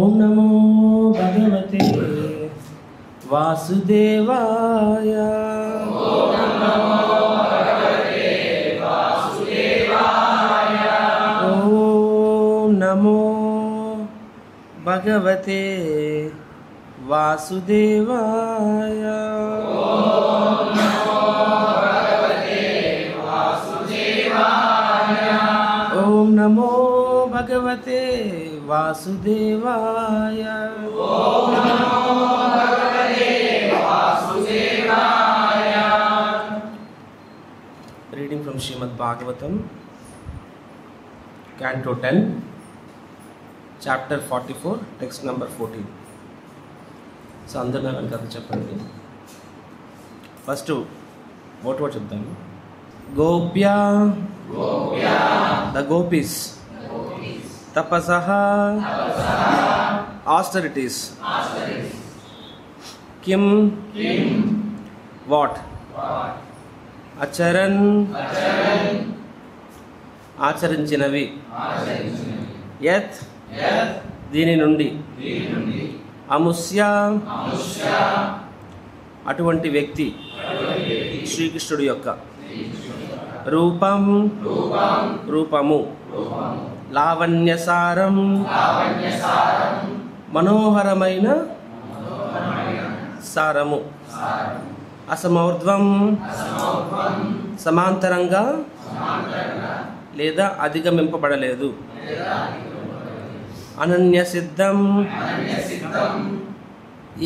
ఓం నమో భగవతే వాసుదేవాయ. ఓం నమో భగవతే వాసుదేవాయ. ఓం నమో భగవతే వాసుదేవాయ. Reading from Shrimad Bhagavatam, Canto 10, Chapter 44, Text number 14. So అందరు నాకు కథ చెప్పండి. ఫస్ట్ ఓట్ చెప్తాను. గోప్యా ద గోపీస్, తపసః austerities, కిం వాట్, అచరన్ ఆచరించినవి, యత్ దీని నుండి, అముస్య అటువంటి వ్యక్తి, శ్రీకృష్ణుడి యొక్క, రూపం రూపము, లావణ్యసారం మనోహరమైన సారము, అసమౌర్ధ్వం సమాంతరంగా లేదా అధిగమింపబడలేదు, అనన్య సిద్ధం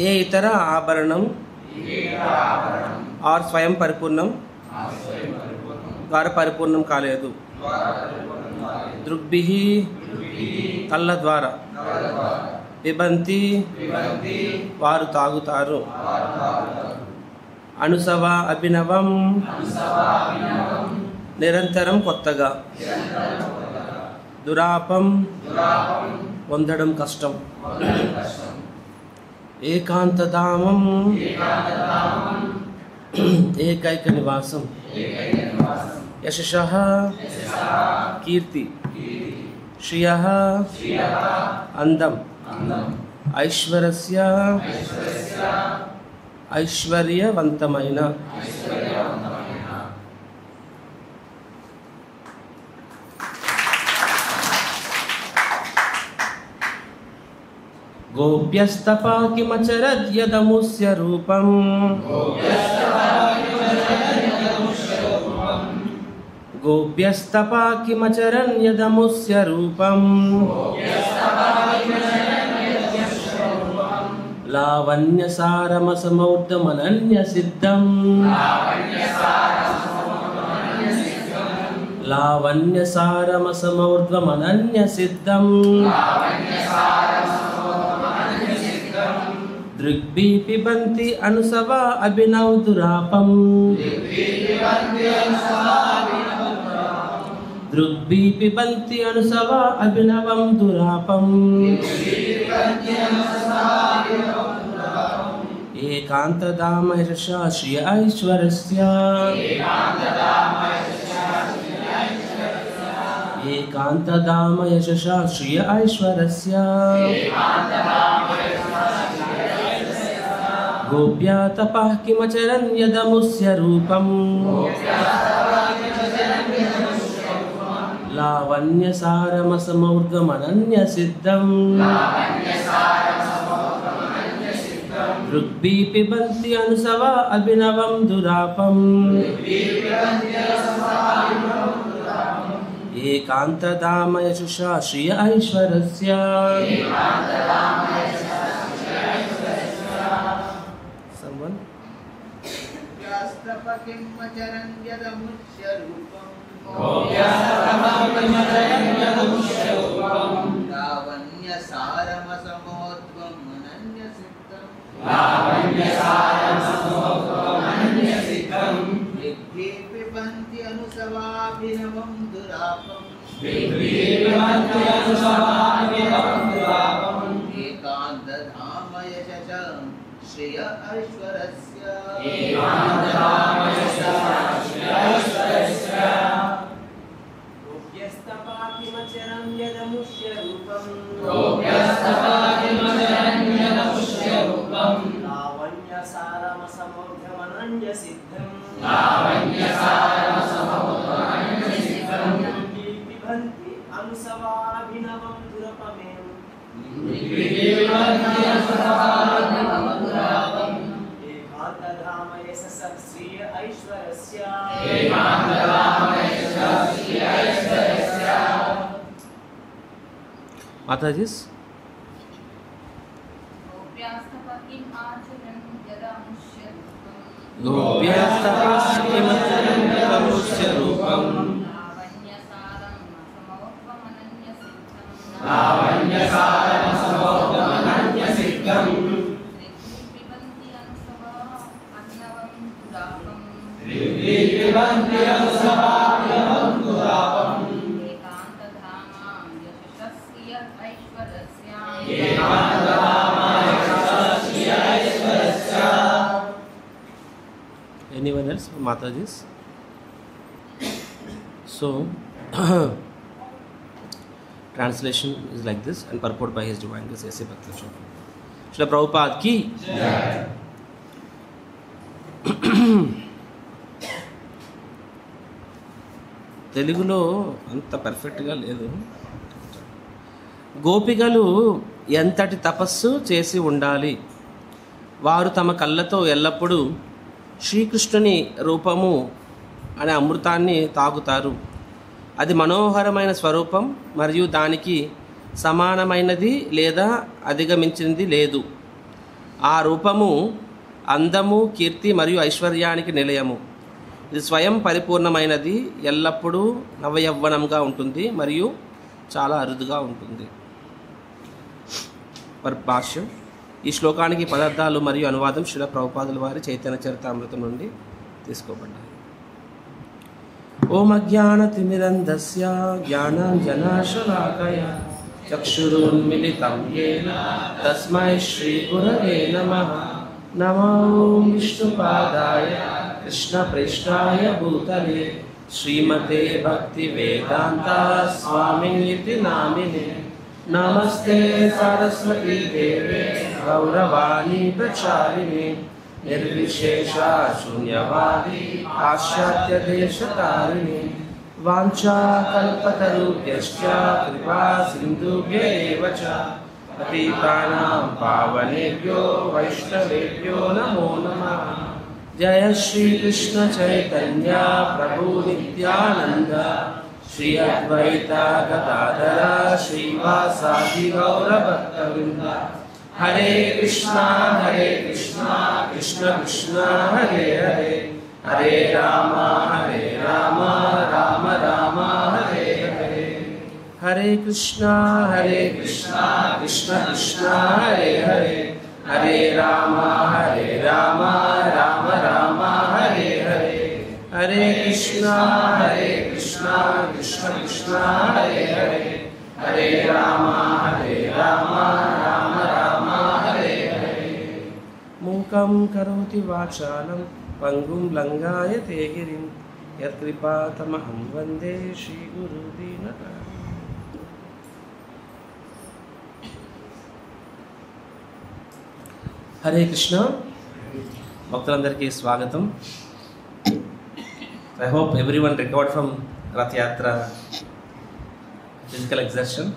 ఏ ఇతర ఆభరణం ఆర్ స్వయం పరిపూర్ణం ద్వారా పరిపూర్ణం కాలేదు, దృగ్భిః కళ్ళ ద్వారా, పిబంతి వారు తాగుతారు, అనుసవ అభినవం నిరంతరం కొత్తగా, దురాపం పొందడం కష్టం, ఏకాంతధామం ఏకైక నివాసం, యశః కీర్తి, శ్రియః అందం, ఐశ్వర్యస్య ఐశ్వర్యవంతమైన, గోప్యస్తపా కిమచరద్యదముస్య రూపం, గోప్యస్తపా కిమచరన్యదముస్య రూపం, లావణ్యసారమసమౌర్ధమనన్య సిద్ధం, లావణ్యసారమసమౌర్ధ్వమనన్య సిద్ధం, దృగ్భిః పిబంతి అనుసవ అభినవ దురాపం, దృగ్భిః పిబంతి అనుసవ అభినవం దురాపం, ఏకాంతధామ యశః శ్రియ ఐశ్వర్యస్య, ఏకాంతధామ యశః శ్రియ ఐశ్వర్యస్య, గోప్యా తపః కిమచరన్యదముస్య రూపం, లావణ్యసారమసమౌర్ధ్వమనన్య సిద్ధం, దృగ్భిః పిబంతి అనుసవ అభినవం దురాపం, ఏకాంతధామ యశః శ్రియ ఐశ్వర్యస్య. శ్రియ ఐశ్వర్యస్య, గోప్యస్తపా కిమచరన్యదముస్య రూపం, పిబంతి అంశవాభినవం దురపమేం ఏకాంతధామ యశస Shriya ఐశ్వరస్య Matajis గోప్యాస్తపస్కిమచరూపం Anyone else? Mataji's? So, translation is like this and purport by His Divine Grace A.C. Bhakti Swami. Srila Prabhupada ki తెలుగులో అంత పర్ఫెక్ట్గా లేదు. గోపికలు ఎంతటి తపస్సు చేసి ఉండాలి. వారు తమ కళ్ళతో ఎల్లప్పుడూ శ్రీకృష్ణుని రూపము అనే అమృతాన్ని తాగుతారు. అది మనోహరమైన స్వరూపం మరియు దానికి సమానమైనది లేదా అధిగమించినది లేదు. ఆ రూపము అందము, కీర్తి మరియు ఐశ్వర్యానికి నిలయము. ఇది స్వయం పరిపూర్ణమైనది, ఎల్లప్పుడూ నవయవ్వనంగా ఉంటుంది మరియు చాలా అరుదుగా ఉంటుంది. భాష్యం. ఈ శ్లోకానికి పదార్థాలు మరియు అనువాదం శ్రీల ప్రభుపాదుల వారి చైతన్య చరితామృతం నుండి తీసుకోబడ్డాయి. ఓం అజ్ఞానతిమిరంధస్య జ్ఞానాంజనశలాకయ చక్షురున్మిలితం యేన తస్మై శ్రీగురవే నమః. నమో విష్ణుపాదాయ కృష్ణప్రేష్ఠాయ భూతలే శ్రీమతే భక్తివేదాంత స్వామినితి నామినే. నమస్తే సరస్వతీ దేవే గౌరవాణి ప్రచారిణి నిర్విశేష శూన్యవాది పాశ్చాత్య దేశతారిణి. వాంఛాకల్పతరుభ్యశ్చ కృపా సింధుభ్య ఏవ చ పతితానాం పావనేభ్యో వైష్ణవేభ్యో నమో నమః. జయ శ్రీకృష్ణ చైతన్య ప్రభు నిత్యానంద శ్రీ అద్వైత గదాధర శ్రీవాసాది గౌరభక్తవృంద. హరే కృష్ణ కృష్ణ కృష్ణ హరే హరే, హరే రామ రామ రామ హరే హరే. హరే కృష్ణ కృష్ణ కృష్ణ హరే హరే, హరే రామ రామ రామ హరే హరే. హరే కృష్ణ కృష్ణ కృష్ణ హరే హరే, హరే రామ రామ రామ హరే హరే. మూకం కరోతి వాచాలం పంగుం లంఘాయతే గిరిం యత్కృపాతమహం వందే శ్రీగురుదీనతారిణం. హరే కృష్ణ. భక్తులందరికీ స్వాగతం. I hope everyone recovered from Rath Yatra physical exertion.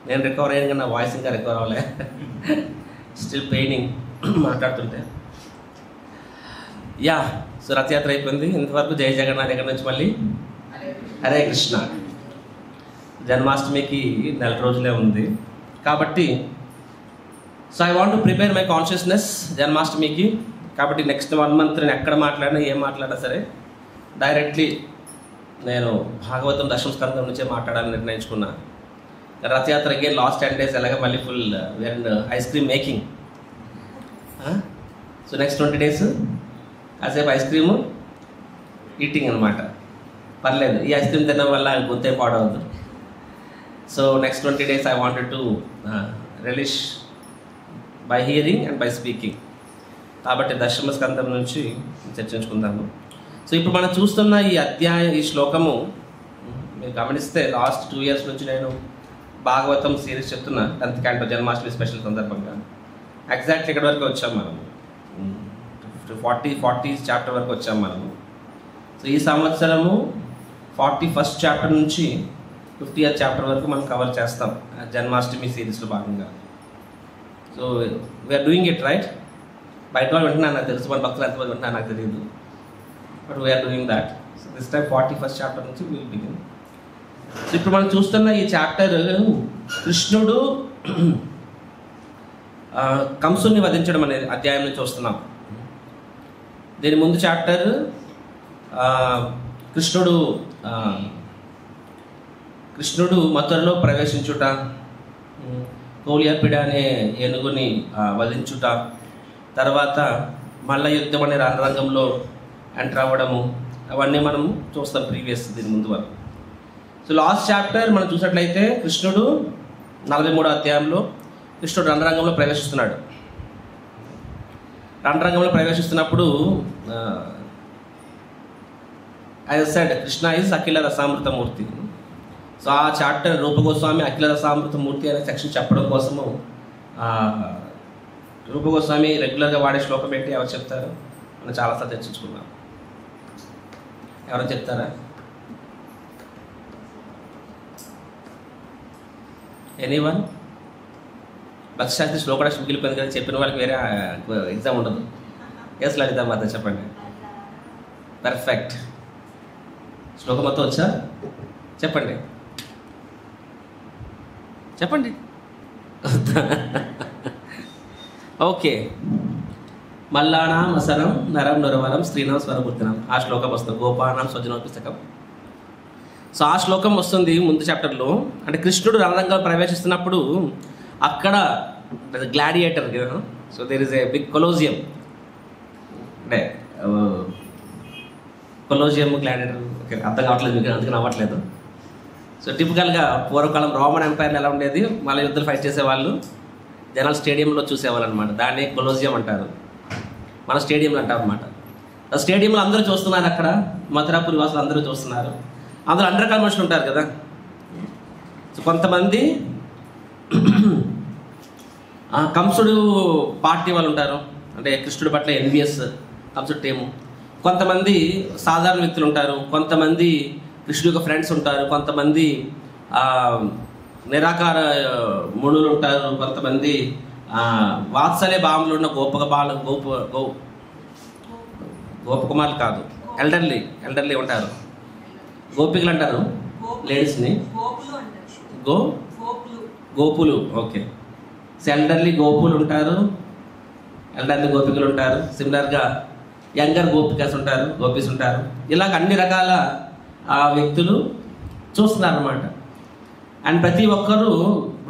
నేను రికవర్ అయ్యాను కానీ నా వాయిస్ ఇంకా రికవర్ అవ్వలే. స్టిల్ పెయినింగ్ మాట్లాడుతుంటే. యా, సో రథయాత్ర అయిపోయింది. ఇంతవరకు జయ జగన్నాథ్ దగ్గర నుంచి మళ్ళీ హరే కృష్ణ. జన్మాష్టమికి 4 రోజులే ఉంది కాబట్టి so I want to prepare my consciousness జన్మాష్టమికి. కాబట్టి నెక్స్ట్ 1 month నేను ఎక్కడ మాట్లాడినా ఏం మాట్లాడినా సరే డైరెక్ట్లీ నేను భాగవతం దశమ స్కంధం నుంచే మాట్లాడాలని నిర్ణయించుకున్నా. రథయాత్రకి లాస్ట్ 10 days ఎలాగ మళ్ళీ full ice cream making. So next 20 days కాసేపు ఐస్ క్రీము ఈటింగ్ అనమాట. పర్లేదు, ఈ ఐస్ క్రీమ్ తినడం వల్ల గొంతే పాడవద్దు. So next 20 days I wanted to relish by hearing and by speaking. కాబట్టి దశమ స్కంధం నుంచి చర్చించుకుందాము. సో ఇప్పుడు మనం చూస్తున్న ఈ శ్లోకము మీరు గమనిస్తే లాస్ట్ 2 years నుంచి నేను భాగవతం సిరీస్ చెప్తున్నా 10th canto జన్మాష్టమి స్పెషల్ సందర్భంగా. ఎగ్జాక్ట్లీ ఇక్కడ వరకు వచ్చాం మనం. 40 చాప్టర్ వరకు వచ్చాం మనము. సో ఈ సంవత్సరము 41st చాప్టర్ నుంచి 50th చాప్టర్ వరకు మనం కవర్ చేస్తాం జన్మాష్టమి సిరీస్లో భాగంగా. So we are doing it right. బయట వాళ్ళు వింటున్నాను నాకు తెలుసు, మన భక్తులు ఎంతమంది వింటున్నారు నాకు తెలియదు, but we are doing that. So this time 41st chapter నుంచి విల్ బిగిన్. సో ఇప్పుడు మనం చూస్తున్న ఈ చాప్టర్ కృష్ణుడు కంసుని వధించడం అనే అధ్యాయం నుంచి చూస్తున్నాం. దీని ముందు చాప్టర్ కృష్ణుడు మథురలో ప్రవేశించుట, కోలియాపిడ అనే ఏనుగుని వధించుట, తర్వాత మల్ల యుద్ధం అనే రంగంలో ఎంటర్ అవ్వడము, అవన్నీ మనం చూస్తాం ప్రీవియస్ దీని ముందు వరకు. సో లాస్ట్ చాప్టర్ మనం చూసినట్లయితే కృష్ణుడు 43వ అధ్యాయంలో కృష్ణుడు రణరంగంలో ప్రవేశిస్తున్నాడు. రణరంగంలో ప్రవేశిస్తున్నప్పుడు యాజ్ సెడ్ కృష్ణ ఈజ్ అఖిల రసామృతమూర్తి. సో ఆ చాప్టర్ రూపగోస్వామి అఖిల రసామృతమూర్తి అనే సెక్షన్ చెప్పడం కోసము రూపగోస్వామి రెగ్యులర్గా వాడే శ్లోకం ఏంటి ఎవరు చెప్తారు? మనం చాలాసార్లు చర్చించుకున్నాం. ఎవరైనా చెప్తారా? ఎనీవన్? భక్తిశాస్త్రి శ్లోకడాక్షి మిగిలిపోయింది కదా, చెప్పిన వాళ్ళకి వేరే ఎగ్జామ్ ఉండదు. ఎస్ లలిత మాత చెప్పండి. పర్ఫెక్ట్. శ్లోకం మొత్తం వచ్చా? చెప్పండి చెప్పండి. ఓకే. మల్లానాం అసరం నరం నురవరం స్త్రీనాం స్వరమూర్తినాం. ఆ శ్లోకం వస్తుంది. గోపానాం స్వజనోపిస్తకం. సో ఆ శ్లోకం వస్తుంది ముందు చాప్టర్లో. అంటే కృష్ణుడు రణరంగంలో ప్రవేశిస్తున్నప్పుడు అక్కడ గ్లాడియేటర్ కదా, so there is a big colosseum. అంటే కొలోజియం గ్లాడియేటర్ ఓకే అర్థం కావట్లేదు మీకు, అందుకని అవ్వట్లేదు. సో టిపికల్గా పూర్వకాలం రోమన్ ఎంపైర్లు ఎలా ఉండేది, మళ్ళీ యుద్ధాలు ఫైట్ చేసేవాళ్ళు, జనాలు స్టేడియంలో చూసేవాళ్ళు అనమాట. దాన్ని కొలోజియం అంటారు, మన స్టేడియంలు అంటాం అనమాట. ఆ స్టేడియంలో అందరూ చూస్తున్నారు, అక్కడ మథురాపురి వాసులు అందరూ చూస్తున్నారు. అందరూ అన్ని రకాల మనుషులు ఉంటారు కదా. సో కొంతమంది కంసుడు పార్టీ వాళ్ళు ఉంటారు, అంటే కృష్ణుడి పట్ల ఎన్విఎస్ కంసుడు టీము. కొంతమంది సాధారణ వ్యక్తులు ఉంటారు, కొంతమంది కృష్ణుడి యొక్క ఫ్రెండ్స్ ఉంటారు, కొంతమంది నిరాకార మునులు ఉంటారు, కొంతమంది వాత్సల్య భావంలో ఉన్న గోపకుమారులు కాదు, ఎల్డర్లీ ఉంటారు. గోపికలు అంటారు లేడీస్ని, గోపులు. ఓకే. సో ఎల్డర్లీ గోపులు ఉంటారు, ఎల్డర్లీ గోపికలు ఉంటారు. సిమిలర్గా యంగర్ గోపీస్ ఉంటారు. ఇలాగ అన్ని రకాల వ్యక్తులు చూస్తున్నారు అన్నమాట. అండ్ ప్రతి ఒక్కరూ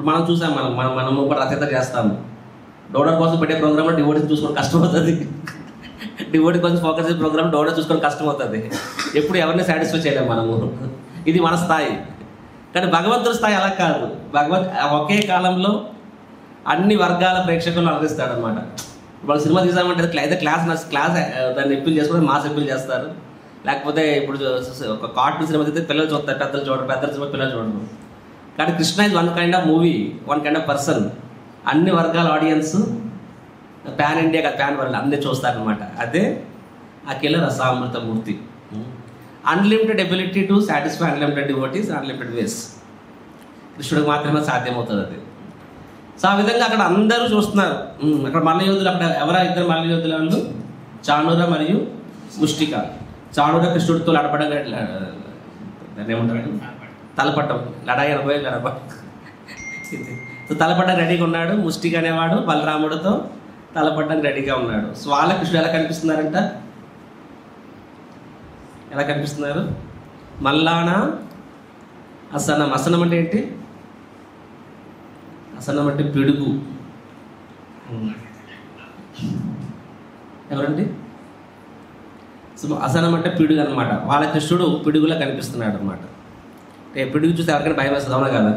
మనం చూసాం, మనము కూడా రచయిత చేస్తాము. డోనర్ కోసం పెట్టే ప్రోగ్రామ్లో డివోటీ చూసుకోవడం కష్టం అవుతుంది. డివోటీ కోసం ఫోకస్ చేసే ప్రోగ్రామ్ డోనర్ చూసుకోవడం కష్టం అవుతుంది. ఎప్పుడు ఎవరిని సాటిస్ఫై చేయలేము మనము. ఇది మన స్థాయి. కానీ భగవంతుడి స్థాయి అలా కాదు. ఒకే కాలంలో అన్ని వర్గాల ప్రేక్షకులను అలరిస్తాడు అనమాట. వాళ్ళు సినిమా తీసామంటే అయితే క్లాస్ దాన్ని ఎప్పిల్ చేసుకుంటే మాస్ ఎప్పిల్ చేస్తారు. లేకపోతే ఇప్పుడు ఒక కార్టూన్ సినిమా అయితే పిల్లలు చూస్తారు, పెద్దలు చూడరు, పెద్దలు సినిమా పిల్లలు చూడరు. కానీ Krishna is one kind of movie, one kind of person. అన్ని వర్గాల ఆడియన్స్, ప్యాన్ ఇండియా కాదు ప్యాన్ వరల్డ్ అన్నీ చూస్తారనమాట. అదే అఖిల రసామృతమూర్తి. Unlimited ability to satisfy unlimited devotees, unlimited ways. కృష్ణుడికి మాత్రమే సాధ్యమవుతుంది అది. సో ఆ విధంగా అక్కడ అందరూ చూస్తున్నారు. అక్కడ మల్ల యోధులు, అక్కడ ఇద్దరు మల్ల యోధుల వాళ్ళు చాణూర మరియు ముష్టిక. చాణూర కృష్ణుడితో లడపడం, దాన్ని ఏమంటారు, తలపట్టం, లడాయి అనబోయే సో తలపడ్డం రెడీగా ఉన్నాడు. ముష్టిక అనేవాడు బలరాముడితో తలపడ్డానికి రెడీగా ఉన్నాడు. సో వాళ్ళ కృష్ణుడు ఎలా కనిపిస్తున్నారంట? ఎలా కనిపిస్తున్నారు? మల్లానా అసనం. అసనం అంటే ఏంటి? అసనం అంటే పిడుగు. ఎవరండి? సో అసనం అంటే పిడుగు అనమాట. వాళ్ళ కృష్ణుడు పిడుగులా కనిపిస్తున్నాడు అనమాట. పిడుగు చూస్తే ఎవరికైనా భయం వేస్తుంది, అవునా కదా?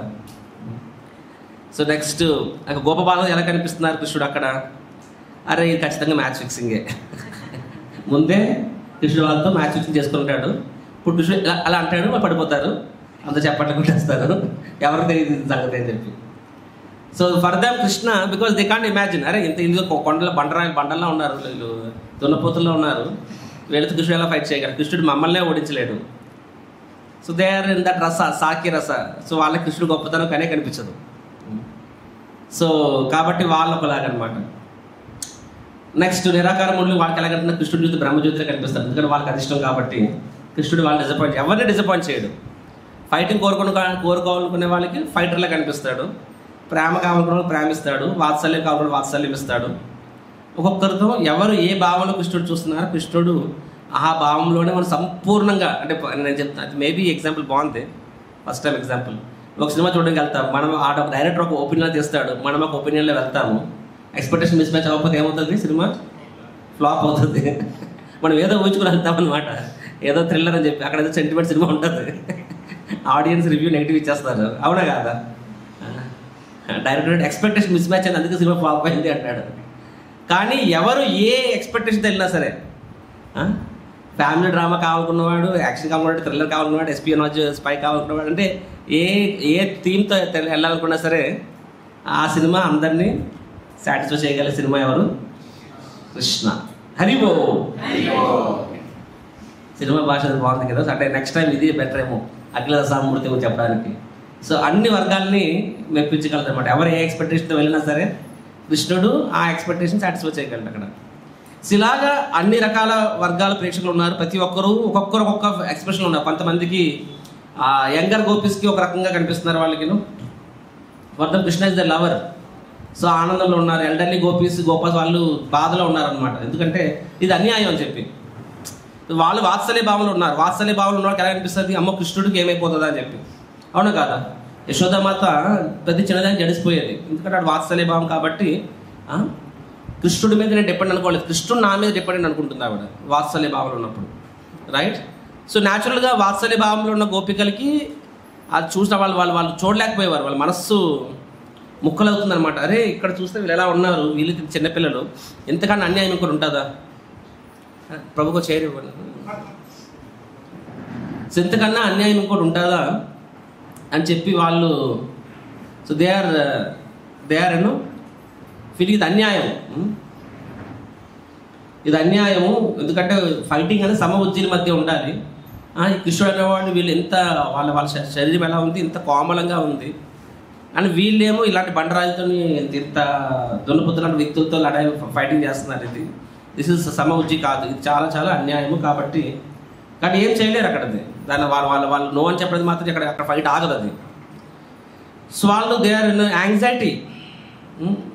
సో నెక్స్ట్ అక్కడ గోపబాలను ఎలా కనిపిస్తున్నారు కృష్ణుడు అక్కడ? అరే ఇది ఖచ్చితంగా మ్యాచ్ ఫిక్సింగే. ముందే కృష్ణుడు వాళ్ళతో మ్యాచ్ ఫిక్సింగ్ చేసుకుంటాడు. ఇప్పుడు కృష్ణుడు అలా అంటాడు, వాళ్ళు పడిపోతారు, అంత చెప్పట్లు కొట్టేస్తారు, ఎవరికి తెలియదు సంగతి అని చెప్పి. So for them Krishna, because they can't imagine, అరే ఇంత ఇల్లు కొండల బండల్లా ఉన్నారు వీళ్ళు, దున్నపోతుల్లో ఉన్నారు, వీళ్ళతో కృష్ణుడు ఎలా ఫైట్ చేయగలరు? కృష్ణుడు మమ్మల్నే ఓడించలేడు. So they are in that rasa, సాకి రస. సో వాళ్ళకి కృష్ణుడు గొప్పతనం కానీ కనిపించదు. సో కాబట్టి వాళ్ళు ఒకలాగనమాట. నెక్స్ట్ నిరాకారములు వాళ్ళకి ఎలాగంటే కృష్ణుడు చూస్తే బ్రహ్మజ్యోతిలో కనిపిస్తారు, ఎందుకంటే వాళ్ళకి అది ఇష్టం కాబట్టి. కృష్ణుడు వాళ్ళు డిసప్పాయింట్, ఎవరిని డిసప్పాయింట్ చేయడు. ఫైటింగ్ కోరుకోవాలనుకునే వాళ్ళకి ఫైటర్లా కనిపిస్తాడు, ప్రేమ కావాలనుకున్న వాళ్ళకి ప్రేమిస్తాడు, వాత్సల్యం కావాలనుకున్న వాత్సల్యం ఇస్తాడు. ఒక్కొక్కరితో ఎవరు ఏ భావంలో కృష్ణుడు చూస్తున్నారో కృష్ణుడు ఆ భావంలోనే మనం సంపూర్ణంగా, అంటే నేను చెప్తాను, మేబీ ఎగ్జాంపుల్ బాగుంది. ఫస్ట్ టైం ఎగ్జాంపుల్, ఒక సినిమా చూడడానికి వెళ్తాం, మనం ఆ డైరెక్టర్ ఒక ఒపీనియన్ తీస్తాడు, మనం ఒక ఒపీనియన్లో వెళ్తాము. ఎక్స్పెక్టేషన్ మిస్ మ్యాచ్ అవ్వకపోతే ఏమవుతుంది? సినిమా ఫ్లాప్ అవుతుంది. మనం ఏదో ఊహించుకుని వెళ్తాం అనమాట, ఏదో థ్రిల్లర్ అని చెప్పి, అక్కడ ఏదో సెంటిమెంట్ సినిమా ఉంటుంది, ఆడియన్స్ రివ్యూ నెగిటివ్ ఇచ్చేస్తారు. అవునా కాదా? డైరెక్టర్ ఎక్స్పెక్టేషన్ మిస్ మ్యాచ్ అని అందుకే సినిమా ఫ్లాప్ అయింది అంటాడు. కానీ ఎవరు ఏ ఎక్స్పెక్టేషన్తో వెళ్ళినా సరే, ఫ్యామిలీ డ్రామా కావాలనుకున్నవాడు, యాక్షన్ కావాలనుకున్నాడు, థ్రిల్లర్ కావాలనుకున్నాడు, ఎస్పియనాజ్ స్పై కావాలనుకున్నవాడు, అంటే ఏ థీమ్తో వెళ్ళాలనుకున్నా సరే ఆ సినిమా అందరినీ సాటిస్ఫై చేయగల సినిమా ఎవరు? కృష్ణ. హరిబో. సినిమా భాష బాగుంది కదా. అంటే నెక్స్ట్ టైం ఇది బెటర్ ఏమో అఖిల రసామూర్తి చెప్పడానికి. సో అన్ని వర్గాల్ని మెప్పించగలరు అనమాట. ఎవరు ఏ ఎక్స్పెక్టేషన్తో వెళ్ళినా సరే కృష్ణుడు ఆ ఎక్స్పెక్టేషన్ సాటిస్ఫై చేయగలడు అక్కడ. సో ఇలాగా అన్ని రకాల వర్గాల ప్రేక్షకులు ఉన్నారు. ప్రతి ఒక్కరు ఒక్కొక్క ఎక్స్ప్రెషన్ ఉన్నారు. కొంతమందికి యంగర్ గోపీస్కి ఒక రకంగా కనిపిస్తున్నారు, వాళ్ళకి వర్ధం Krishna is the lover. So ఆనందంలో ఉన్నారు. ఎల్డర్లీ గోపాస్ వాళ్ళు బాధలో ఉన్నారనమాట. ఎందుకంటే ఇది అన్యాయం అని చెప్పి వాళ్ళు వాత్సల్య భావంలో ఉన్నారు. వాత్సల్య భావంలో ఉన్న వాళ్ళకి ఎలా అనిపిస్తుంది? అమ్మ కృష్ణుడికి ఏమైపోతుందా అని చెప్పి. అవునా కాదా? యశోదామాత ప్రతి చిన్నదాన్ని జడిసిపోయేది, ఎందుకంటే అది వాత్సల్య భావం కాబట్టి. కృష్ణుడి మీద నేను డిపెండ్ అనుకోలేదు, కృష్ణుడు నా మీద డిపెండ్ అనుకుంటుంది ఆవిడ వాత్సల్య భావంలో ఉన్నప్పుడు, రైట్? సో న్యాచురల్గా వాత్సల్య భావంలో ఉన్న గోపికలకి అది చూసిన వాళ్ళు చూడలేకపోయేవారు. వాళ్ళ మనస్సు ముక్కలవుతుంది అనమాట. అరే ఇక్కడ చూస్తే వీళ్ళు ఎలా ఉన్నారు, వీళ్ళకి చిన్నపిల్లలు, ఎంతకన్నా అన్యాయం ఇంకోటి ఉంటుందా? ప్రభుకు చేరివ్వండి. సో ఎంతకన్నా అన్యాయం ఇంకోటి ఉంటుందా అని చెప్పి వాళ్ళు, సో దే ఆర్ ఫీలింగ్ ఇది అన్యాయం, ఇది అన్యాయము. ఎందుకంటే ఫైటింగ్ అనేది సమబుద్ధిల మధ్య ఉండాలి. ఈ కృష్ణుడు అనేవాడు వీళ్ళు ఎంత వాళ్ళ శరీరం ఎలా ఉంది, ఇంత కోమలంగా ఉంది అని, వీళ్ళేమో ఇలాంటి బండరాజుతో ఇంత దున్నపుత్రులాంటి వ్యక్తులతో ఫైటింగ్ చేస్తున్నారు. దిస్ ఇస్ సమబుద్ధి కాదు, ఇది చాలా చాలా అన్యాయము. కాబట్టి కానీ ఏం చేయలేరు అక్కడది. దాన్ని వాళ్ళు నో అని చెప్పడం మాత్రం అక్కడ ఫైట్ ఆగదు అది. సో వాళ్ళు దే ఆర్ ఇన్ యాంగ్జైటీ,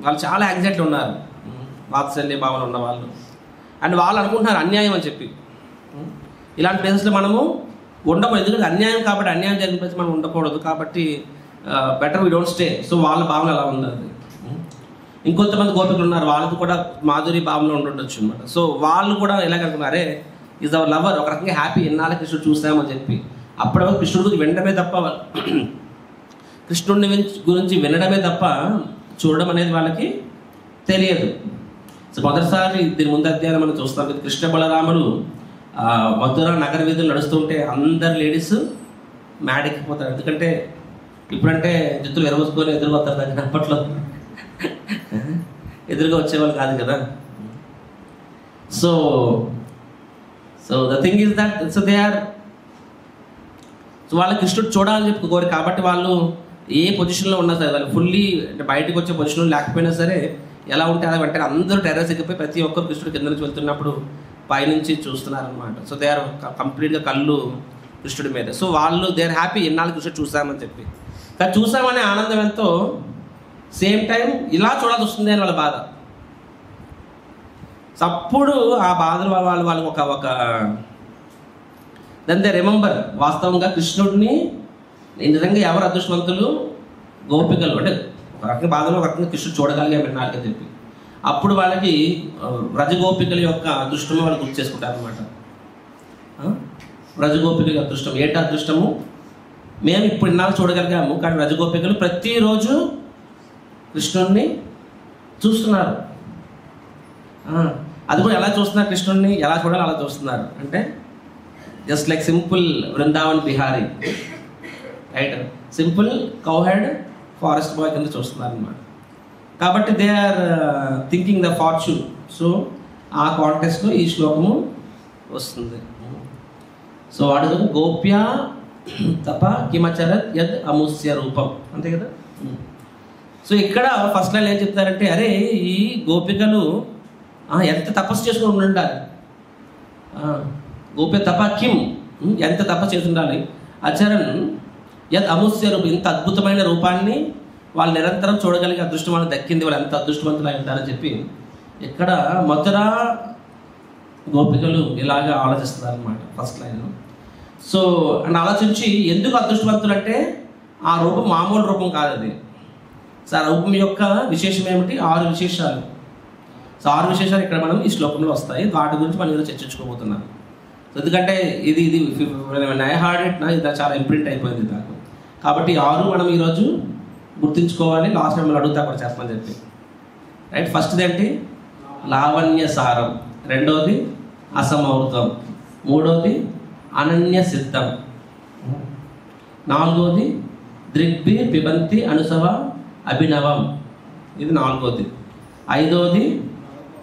వాళ్ళు చాలా యాంగ్జైటీలో ఉన్నారు, వాత్సల్య భావన ఉన్న వాళ్ళు. అండ్ వాళ్ళు అనుకుంటున్నారు అన్యాయం అని చెప్పి. ఇలాంటి ప్లేసెస్లో మనము ఉండకూడదు, ఎందుకంటే అన్యాయం కాబట్టి, అన్యాయం జరిగిన ప్లేస్ మనం ఉండకూడదు. కాబట్టి better we don't stay. So వాళ్ళ భావన అలా ఉన్నది. ఇంకొంతమంది గోపికలు ఉన్నారు, వాళ్ళకి కూడా మాధురి భావంలో ఉండొచ్చు అనమాట. సో వాళ్ళు కూడా ఎలాగనుకున్నారే, ఈజ్ అవర్ లవర్, ఒక రకంగా హ్యాపీ, ఎన్నాళ్ళ కృష్ణుడు చూస్తామని చెప్పి. అప్పటి వరకు కృష్ణుడి గురించి వినడమే తప్ప, కృష్ణుడిని గురించి వినడమే తప్ప చూడడం అనేది వాళ్ళకి తెలియదు. సో మొదటిసారి దీని ముందు అధ్యాయం మనం చూస్తాం, కృష్ణ బలరాములు మధుర నగర వీధులు నడుస్తుంటే అందరు లేడీస్ మ్యాడెక్కిపోతారు. ఎందుకంటే ఇప్పుడంటే జుత్తులు ఎరవసుకొని ఎదురుపోతారు, దాన్ని అప్పట్లో ఎదురుగా వచ్చేవాళ్ళు కాదు కదా. So the thing is that so they are, so వాళ్ళ కృష్ణుడు చూడాలని చెప్పి కోరి, కాబట్టి వాళ్ళు ఏ పొజిషన్లో ఉన్నా సరే, వాళ్ళు ఫుల్లీ అంటే బయటకు వచ్చే పొజిషన్లో లేకపోయినా సరే, ఎలా ఉంటే అలా వెంటనే అందరూ టెర్రస్ ఎక్కిపోయి ప్రతి ఒక్కరు కృష్ణుడు కింద నుంచి వెళ్తున్నప్పుడు పైనుంచి చూస్తున్నారనమాట. సో దే ఆర్ కంప్లీట్గా కళ్ళు కృష్ణుడి మీద. సో వాళ్ళు దే ఆర్ హ్యాపీ, ఎన్నాళ్ళు కృష్ణుడు చూసామని చెప్పి. కానీ చూసామనే ఆనందం ఎంతో, సేమ్ టైం ఇలా చూడాల్సి వస్తుంది అని వాళ్ళ బాధ. సో అప్పుడు ఆ బాధలు వాళ్ళకి ఒక దెన్ దే రిమెంబర్, వాస్తవంగా కృష్ణుడిని నిజంగా ఎవరు అదృష్టవంతులు? గోపికలు. అంటే ఒక రకంగా బాధలో ఒక రకంగా కృష్ణుడు చూడగలిగాం ఎన్నాళ్ళకి చెప్పి. అప్పుడు వాళ్ళకి వ్రజగోపికల యొక్క అదృష్టము వాళ్ళు గుర్తు చేసుకుంటారు అనమాట. వ్రజగోపికల అదృష్టం ఏంటి? అదృష్టము మేము ఇప్పుడు ఇన్నాళ్ళు చూడగలిగాము, కానీ వ్రజగోపికలు ప్రతిరోజు కృష్ణుడిని చూస్తున్నారు. అది కూడా ఎలా చూస్తున్నారు? కృష్ణుడిని ఎలా చూడాలి అలా చూస్తున్నారు. అంటే just like simple Vrindavan Bihari, right? Simple cowherd forest boy కింద చూస్తున్నారు అనమాట. కాబట్టి they are thinking the fortune. So ఆ కాంటెక్స్లో ఈ శ్లోకము వస్తుంది. సో వాడు గోప్య తప కిమచరత్ యద్ అముస్య రూపం, అంతే కదా. సో ఇక్కడ ఫస్ట్ లైన్ ఏం చెప్తారంటే, అరే ఈ గోపికలు ఎంత తపస్సు చేసుకుని ఉండాలి, గోప్య తప కిం, ఎంత తపస్సు చేసి ఉండాలి, అచరన్ యద్ అముస్య రూపం, ఇంత అద్భుతమైన రూపాన్ని వాళ్ళు నిరంతరం చూడగలిగే అదృష్టం వాళ్ళకి దక్కింది, వాళ్ళు ఎంత అదృష్టవంతులు అయి ఉంటారని చెప్పి ఇక్కడ మధుర గోపికలు ఇలాగ ఆలోచిస్తున్నారు అనమాట ఫస్ట్ లైన్. సో అండ్ ఆలోచించి ఎందుకు అదృష్టవంతులు అంటే ఆ రూపం మామూలు రూపం కాదు అది. సో ఆ రూపం యొక్క విశేషం ఏమిటి, 6 విశేషాలు. సో 6 విశేషాలు ఇక్కడ మనం ఈ శ్లోకంలో వస్తాయి, వాటి గురించి మనం ఈరోజు చర్చించుకోబోతున్నాం. సో ఎందుకంటే ఇది ఐ హార్డ్ ఇట్ నా ఇది చాలా ఇంప్రింట్ అయిపోయింది నాకు, కాబట్టి 6 మనం ఈరోజు గుర్తుంచుకోవాలి. లాస్ట్ టైం మనం అడుగుతా కూడా చెప్పమని చెప్పి, రైట్. ఫస్ట్ది ఏంటి, లావణ్య సారం. రెండవది అసమౌర్తం. మూడవది అనన్య సిద్ధం. నాలుగవది దృగ్భి పిబంతి అనుసవ అభినవం, ఇది నాలుగవది. ఐదవది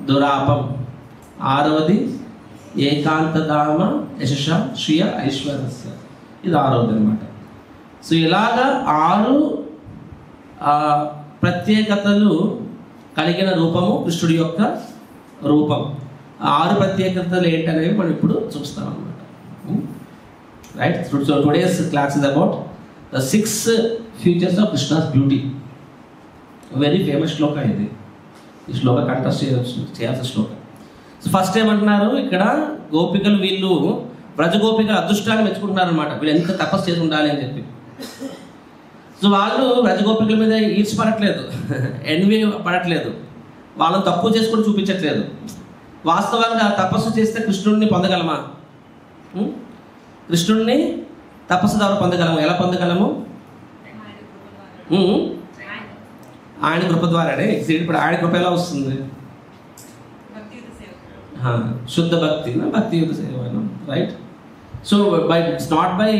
దురాపం. ఆరవది ఏకాంతధామ యశ శ్రియ ఐశ్వర్యస్య, ఇది 6వది అనమాట. సో ఇలాగా 6 ప్రత్యేకతలు కలిగిన రూపము కృష్ణుడి యొక్క రూపం. 6 ప్రత్యేకతలు ఏంటనేవి మనం ఇప్పుడు చూస్తాం అనమాట, right. So today's class is about the 6 features of Krishna's beauty. Very famous shloka ఇది, ఈ శ్లోక కంటెస్ట్ చేయాల్సిన శ్లోక. సో ఫస్ట్ ఏమంటున్నారు ఇక్కడ, గోపికలు వీళ్ళు వ్రజగోపికల అదృష్టాన్ని మెచ్చుకుంటున్నారు అనమాట, వీళ్ళు ఎంత తపస్సు చేసి ఉండాలి అని చెప్పి. సో వాళ్ళు వ్రజగోపికల మీద ఈడ్చిపడట్లేదు, ఎన్వి పడట్లేదు, వాళ్ళని తక్కువ చేసుకొని చూపించట్లేదు. వాస్తవంగా తపస్సు చేస్తే కృష్ణుడిని పొందగలమా, కృష్ణుడిని తపస్సు ద్వారా పొందగలము. ఎలా పొందగలము, ఆయన కృప ద్వారానే. ఇప్పుడు ఆయన కృప ఎలా వస్తుంది, శుద్ధ భక్తి, భక్తి యుద్ధ సేవనం, right. So by it's not by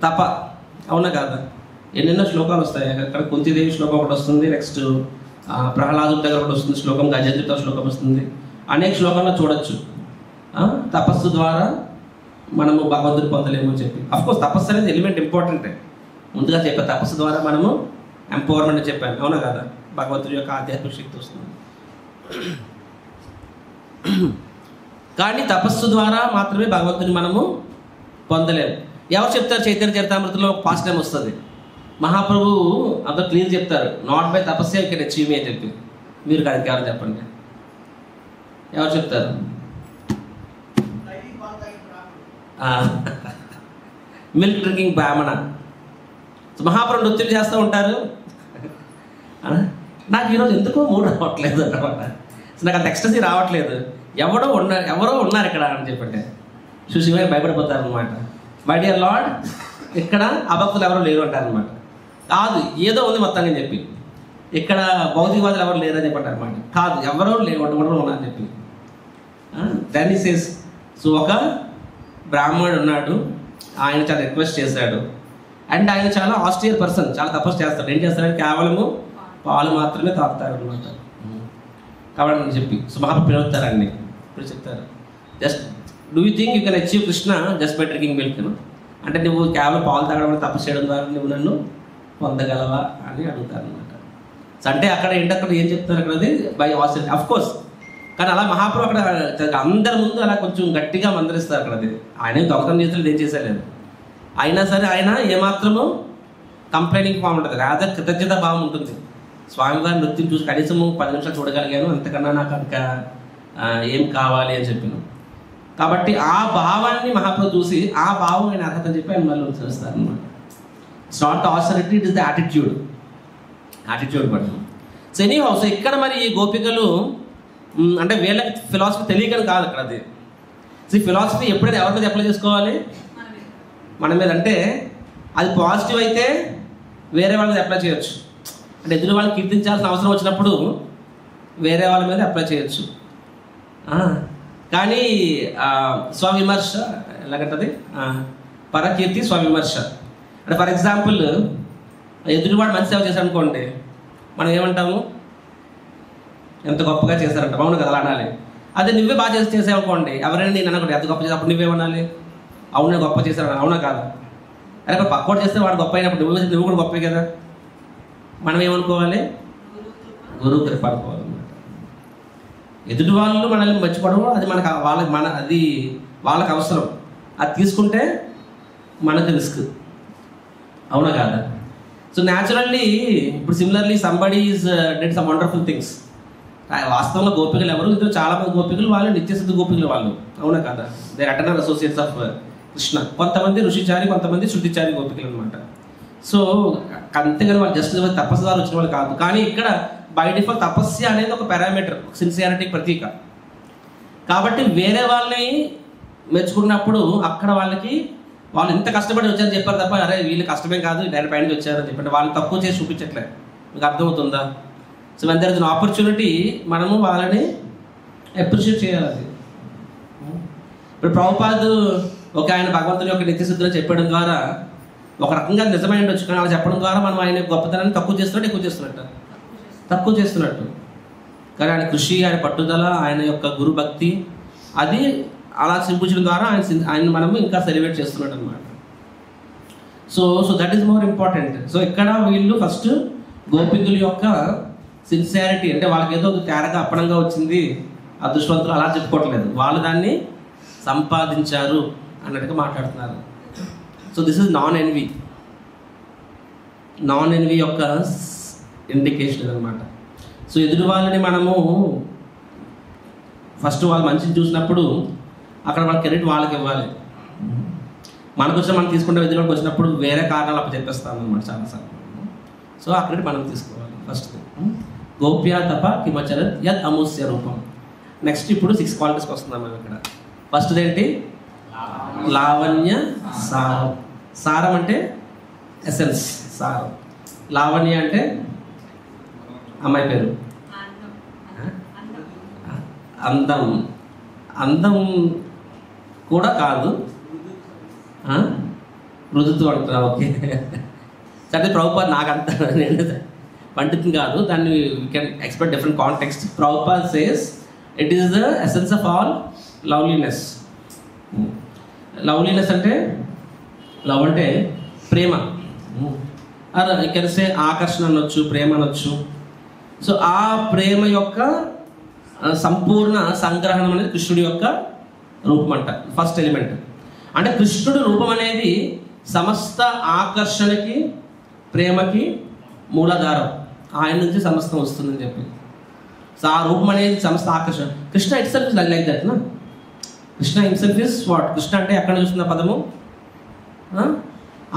tapa, అవునా కాదా. ఎన్నెన్నో శ్లోకాలు వస్తాయి అక్కడ. కుంతిదేవి శ్లోకం ఒకటి వస్తుంది, నెక్స్ట్ ప్రహ్లాదుడి దగ్గర ఒకటి వస్తుంది శ్లోకం, గజేంద్రితో శ్లోకం వస్తుంది. అనేక శ్లోకాల్లో చూడొచ్చు తపస్సు ద్వారా మనము భగవంతుని పొందలేము అని చెప్పి. అఫ్కోర్స్ తపస్సు అనేది ఎలిమెంట్ ఇంపార్టెంటే, ముందుగా చెప్పే తపస్సు ద్వారా మనము ఎంపవర్మెంట్ చెప్పాను, అవునా కదా. భగవంతుడి యొక్క ఆధ్యాత్మిక శక్తి వస్తుంది. కానీ తపస్సు ద్వారా మాత్రమే భగవంతుని మనము పొందలేము. ఎవరు చెప్తారు, చైతన్య చరితామృతంలో ఒక పాస్ట్ టైం వస్తుంది, మహాప్రభు అంత క్లియర్ చెప్తారు, నాట్ బై తపస్సే యూ కెన్ అచీవ్ మీ అని చెప్పి. మీరు కాదు, ఎవరు చెప్పండి, ఎవరు చెప్తారు. మిల్క్ డ్రింకింగ్ బ్రాహ్మణ. మహాప్రభు నృత్యులు చేస్తూ ఉంటారు. నాకు ఈరోజు ఎందుకో మూడు రావట్లేదు అన్నమాట, నాకు అంత ఎక్స్టసీ రావట్లేదు. ఎవరో ఉన్నారు ఇక్కడ అని చెప్పండి, చూసి భయపడిపోతారు అనమాట. మై డియర్ లార్డ్, ఇక్కడ అభక్తులు ఎవరో లేరు అంటారు అనమాట. కాదు, ఏదో ఉంది మొత్తాన్ని చెప్పి, ఇక్కడ భౌతికవాదులు ఎవరు లేరని చెప్పండి అనమాట. కాదు, ఎవరో ఉన్నారని చెప్పి. దెన్ హి సేస్, సో ఒక బ్రాహ్మణుడు ఉన్నాడు, ఆయన చాలా రిక్వెస్ట్ చేశాడు, అండ్ ఆయన చాలా ఆస్ట్రియర్ పర్సన్, చాలా తపస్సు చేస్తాడు. ఏం చేస్తాడంటే కేవలము పాలు మాత్రమే తాగుతాడు అనమాట. కాబట్టి చెప్పి సో మహాప్రభు పిలుస్తారండి, ఇప్పుడు చెప్తారు, just do you think you can achieve Krishna just by drinking milk, అంటే నువ్వు కేవలం పాలు తాగడం తపస్సు చేయడం ద్వారా నువ్వు నన్ను పొందగలవా అని అడుగుతారు అనమాట. సో అంటే అక్కడ ఏం చెప్తారు అక్కడ, అది బై ఆస్ట్రియర్ అఫ్ కోర్స్. కానీ అలా మహాప్రభు అక్కడ అందరి ముందు అలా కొంచెం గట్టిగా మందరిస్తారు అక్కడ. అది ఆయన దొంగతనం చేతులు ఏం చేసేలేదు, అయినా సరే ఆయన ఏమాత్రము కంప్లైనింగ్ ఫామ్ ఉంటుంది, రాధ కృతజ్ఞత భావం ఉంటుంది. స్వామివారి నృత్యం చూసి కనీసము 10 నిమిషాలు చూడగలిగాను, అంతకన్నా నాకు ఇంకా ఏం కావాలి అని చెప్పాను. కాబట్టి ఆ భావాన్ని మహాప్రభు చూసి ఆ భావం ఆయన అర్హత అని చెప్పి ఆయన మళ్ళీ తెలుస్తారు అనమాట. It's not the authority, it is the attitude బట్టి. సో ఎనీహౌ, సో ఇక్కడ మరి ఈ గోపికలు అంటే వీళ్ళకి ఫిలాసఫీ తెలియకని కాదు అక్కడ. అది సో ఫిలాసఫీ ఎప్పుడైతే ఎవరి మీద అప్లై చేసుకోవాలి, మన మీద. అంటే అది పాజిటివ్ అయితే వేరే వాళ్ళ మీద అప్లై చేయొచ్చు, అంటే ఎదురు వాళ్ళని కీర్తించాల్సిన అవసరం వచ్చినప్పుడు వేరే వాళ్ళ మీద అప్లై చేయొచ్చు. కానీ స్వవిమర్శ ఎలాగంటది, పరకీర్తి స్వవిమర్శ. అంటే ఫర్ ఎగ్జాంపుల్ ఎదురువాడు మంచి సేవ చేశాడు అనుకోండి, మనం ఏమంటాము, ఎంత గొప్పగా చేశారంట, అవును కదా, అలా అనాలి. అదే నువ్వే బాగా చేసావనుకోండి, ఎవరైనా నేను అనకూడదు ఎంత గొప్ప చేసి, అప్పుడు నువ్వేమనాలి? అవునా గొప్ప చేశాను, అవునా కాదా? అరే పక్కోడు చేస్తే వాడు గొప్ప అయినప్పుడు నువ్వు కూడా గొప్పే కదా. మనం ఏమనుకోవాలి? గురువు కృప అనుకోవాలన్నమాట. ఎదుటి వాళ్ళు మనల్ని మెచ్చుకోవడం అది అది వాళ్ళకి అవసరం. అది తీసుకుంటే మనకు రిస్క్, అవునా కాదా? సో న్యాచురల్లీ ఇప్పుడు similarly somebody is dead some wonderful things. వాస్తవంలో గోపికలు ఎవరు? ఇందులో చాలా మంది గోపికలు వాళ్ళు నిత్యసిద్ధ గోపికలు వాళ్ళు, అవునా కాదా? They eternal associates of Krishna. కొంతమంది ఋషిచారి, కొంతమంది శృతిచారి గోపికలు అనమాట. సో అంతేగాని వాళ్ళు జస్ట్ తపస్సు ద్వారా వచ్చిన వాళ్ళు కాదు. కానీ ఇక్కడ బై డిఫాల్ట్ తపస్య అనేది ఒక పారామీటర్, సిన్సియారిటీకి ప్రతీక. కాబట్టి వేరే వాళ్ళని మెచ్చుకున్నప్పుడు అక్కడ వాళ్ళు ఎంత కష్టపడి వచ్చారని చెప్పారు తప్ప, అరే వీళ్ళు కష్టమే కాదు డైరెక్ట్ పైన వచ్చారని చెప్పండి వాళ్ళని తక్కువ చేసి చూపించట్లే. మీకు అర్థమవుతుందా? So when there is an opportunity మనము వాళ్ళని అప్రిషియేట్ చేయాలి. అది ఇప్పుడు ప్రభుపాద్ ఒక ఆయన భగవంతుని యొక్క నిత్యసిద్ధిలో చెప్పడం ద్వారా ఒక రకంగా నిజమైన ఉండొచ్చు, కానీ అలా చెప్పడం ద్వారా మనం ఆయన గొప్పతనాన్ని తక్కువ చేస్తున్నట్టు. కానీ ఆయన కృషి, ఆయన పట్టుదల, ఆయన యొక్క గురు భక్తి అది అలా చూపించడం ద్వారా ఆయన మనము ఇంకా సెలబ్రేట్ చేస్తున్నట్టు అనమాట. So that is more important. So ఇక్కడ వీళ్ళు ఫస్ట్ గోపికుల యొక్క సిన్సియారిటీ, అంటే వాళ్ళకి ఏదో తేరగా అప్పనంగా వచ్చింది అదృష్టవంతులు అలా చెప్పుకోవట్లేదు, వాళ్ళు దాన్ని సంపాదించారు అన్నట్టుగా మాట్లాడుతున్నారు. So this is non envy యొక్క ఇండికేషన్ అనమాట. సో ఎదుటి వాళ్ళని మనము ఫస్ట్ వాళ్ళు మంచిని చూసినప్పుడు అక్కడ వాళ్ళ క్రెడిట్ వాళ్ళకి ఇవ్వాలి. మనకు వచ్చిన మనం తీసుకుంటే ఎదురులోకి వచ్చినప్పుడు వేరే కారణాలు అప్పుడు చెప్పేస్తాం అనమాట చాలాసార్లు. సో ఆ క్రెడిట్ మనం తీసుకోవాలి ఫస్ట్. గోప్య తప కిమచర యద్ అమూస్య రూపం. నెక్స్ట్ ఇప్పుడు 6 క్వాలిటీస్కి వస్తున్నాం మనం ఇక్కడ. ఫస్ట్ ఏంటి? లావణ్య సారం. సారం అంటే ఎసెన్స్, సారం. లావణ్య అంటే అమ్మాయి పేరు, అందం కూడా కాదు, మృదుత్వం అంటారా? ఓకే సరే ప్రభుపాద్ నాకు అంటారు, నేను పండితుని కాదు, దాన్ని we can expect different context. Prabhupad says it is the essence of all loveliness. Loveliness అంటే లవ్ అంటే ప్రేమ, ఇక్కడ సే ఆకర్షణ అనొచ్చు, ప్రేమ అనొచ్చు. సో ఆ ప్రేమ యొక్క సంపూర్ణ సంగ్రహణం అనేది కృష్ణుడి యొక్క రూపం అంట. ఫస్ట్ ఎలిమెంట్ అంటే కృష్ణుడి రూపం అనేది సమస్త ఆకర్షణకి, ప్రేమకి మూలాధారం. ఆయన నుంచి సమస్తం వస్తుందని చెప్పి. సో ఆ రూపం అనేది సమస్త ఆకర్షణ. Krishna itself is like that నా. Krishna himself is what? Krishna అంటే ఎక్కడ చూస్తున్న పదము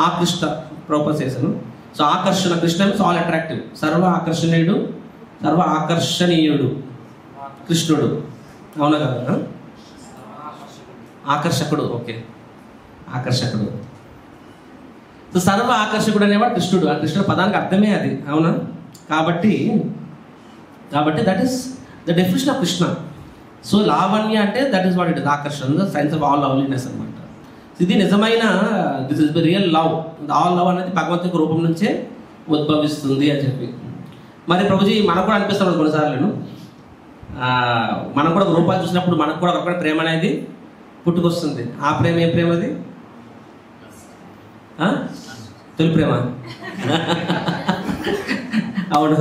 ఆకృష్ట ప్రొపోజ్ చేశాను. సో ఆకర్షణ, కృష్ణ మీన్స్ ఆల్ అట్రాక్టివ్, సర్వ ఆకర్షణీయుడు, సర్వ ఆకర్షణీయుడు కృష్ణుడు, అవునా కదా? ఆకర్షకుడు, ఓకే ఆకర్షకుడు. సో సర్వ ఆకర్షకుడు అనేవాడు కృష్ణుడు. ఆ కృష్ణుడు పదానికి అర్థమే అది, అవునా? కాబట్టి that is the definition of Krishna. So లావణ్య అంటే that is what it is, ఆకర్షణ, the science of all loveliness అనమాట. ఇది నిజమైన this is the real love. All love అనేది భగవంతుని రూపం నుంచే ఉద్భవిస్తుంది అని చెప్పి. మరి ప్రభుజీ మనకు కూడా అనిపిస్తుంది కొన్నిసార్లు, మనం కూడా రూపాలు చూసినప్పుడు మనకు కూడా ఒకటి ప్రేమ అనేది పుట్టుకొస్తుంది. ఆ ప్రేమ ఏ ప్రేమ? అది తొలి ప్రేమ. అవును,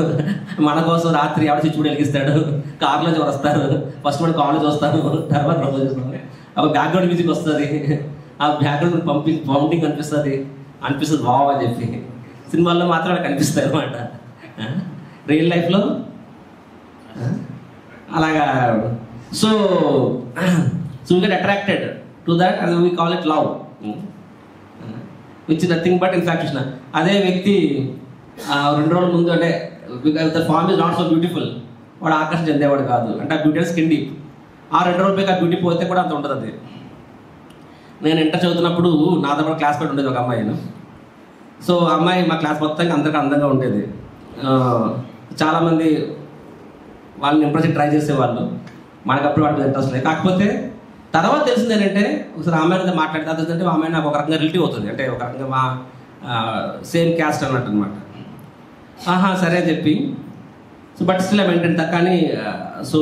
మన కోసం రాత్రి ఎవడ చిచ్చుడు వెలిగిస్తాడు, కార్లో వస్తారు, ఫస్ట్ మనం కాలేజ్ వస్తాను, తర్వాత ప్రపోజ్ చేస్తాను, అప్పుడు బ్యాక్గ్రౌండ్ మ్యూజిక్ వస్తుంది, ఆ బ్యాక్గ్రౌండ్ బౌండింగ్ అనిపిస్తుంది వావ్ అని చెప్పి. సినిమాల్లో మాత్రం అలా కనిపిస్తాయి అనమాట. రియల్ లైఫ్లో అలాగా. So we get attracted to that and we call it love, which nothing but infatuation. అదే వ్యక్తి 2 రోజుల ముందు అంటే the form is not so beautiful, వాడు ఆకర్షణ చెందేవాడు కాదు. అంటే ఆ బ్యూటీ స్కిన్ డీప్. ఆ 2 రోజుల పైకి ఆ బ్యూటీ పోతే కూడా అంత ఉంటుంది. అది నేను ఇంటర్ చదువుతున్నప్పుడు నాతో కూడా క్లాస్మేట్ ఉండేది ఒక అమ్మాయిను. సో అమ్మాయి మా క్లాస్ మొత్తానికి అందరికీ అందంగా ఉండేది. చాలామంది వాళ్ళని ఇంప్రెస్ ట్రై చేసేవాళ్ళు. మనకు అప్పుడు వాటి ఇంట్రెస్ట్ లేదు. కాకపోతే తర్వాత తెలిసింది ఏంటంటే, ఒకసారి అమ్మాయితో మాట్లాడితే అదంటే ఆ అమ్మాయి నాకు ఒక రకంగా రిలేటివ్ అవుతుంది, అంటే ఒక రకంగా మా సేమ్ క్యాస్ట్ అన్నట్టు అనమాట. సరే అని చెప్పి, so but still I maintain. కానీ సో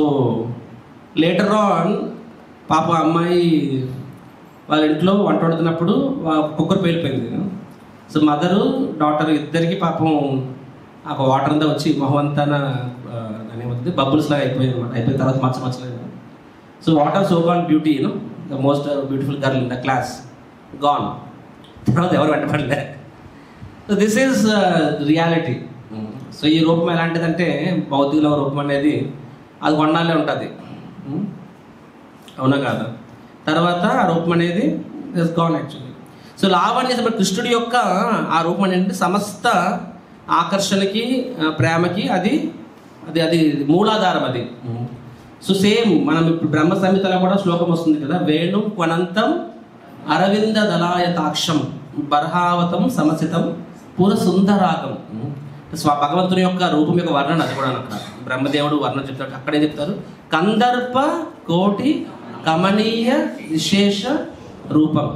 లేటర్ ఆన్ పాప అమ్మాయి వాళ్ళ ఇంట్లో వంట వండుతున్నప్పుడు కుక్కర్ పేలిపోయింది. సో మదరు డాటర్ ఇద్దరికి పాపం ఆ వాటర్ అంతా వచ్చి మొహం అంతా ఏమవుతుంది బబుల్స్ లాగా అయిపోయింది అనమాట. అయిపోయిన తర్వాత మచ్చలేదు. So water so called beauty the most beautiful girl in the class gone. తర్వాత ఎవరు వెంటపడలే. So this is reality. So ఈ రూపం ఎలాంటిదంటే భౌతిక రూపం అనేది అది కొన్నాళ్ళే ఉంటుంది, అవునా కాదు? తర్వాత ఆ రూపం అనేది is gone actually. So Lavanya కృష్ణుడి యొక్క ఆ రూపం అనేది సమస్త ఆకర్షణకి ప్రేమకి అది అది అది మూలాధారం అది. సో సేమ్ మనం ఇప్పుడు బ్రహ్మ సంహితలో కూడా శ్లోకం వస్తుంది కదా, వేణు క్వనంతం అరవింద దళాయతాక్షం బర్హావతం సమసితం పూర సుందరాగం. భగవంతుని యొక్క రూపం యొక్క వర్ణన అది కూడా అక్కడ బ్రహ్మదేవుడు వర్ణన చెప్తాడు. అక్కడే చెప్తారు కందర్ప కోటి కమనీయ విశేష రూపం.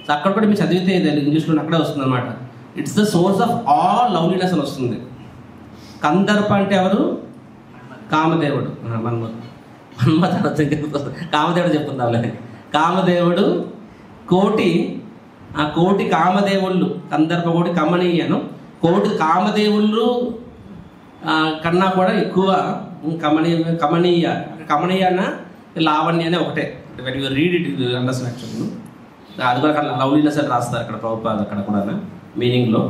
సో అక్కడ కూడా మీరు చదివితే ఇంగ్లీష్లో అక్కడే వస్తుంది అనమాట. It's the source of all loveliness అని వస్తుంది. కందర్ప అంటే ఎవరు? కామదేవుడు. కామదేవుడు చెప్పుకుందాంలే. కామదేవుడు కోటి ఆ కోటి కామదేవుళ్ళు కందర్ప కోటి కమనీయను కోటి కామదేవుళ్ళు కన్నా కూడా ఎక్కువ కమనీయ లావణ్య అనే ఒకటే. When you read it understand actually. అది కూడా అక్కడ లవ్లీనెస్ అని రాస్తారు అక్కడ ప్రభుపాద అక్కడ కూడా మీనింగ్లో.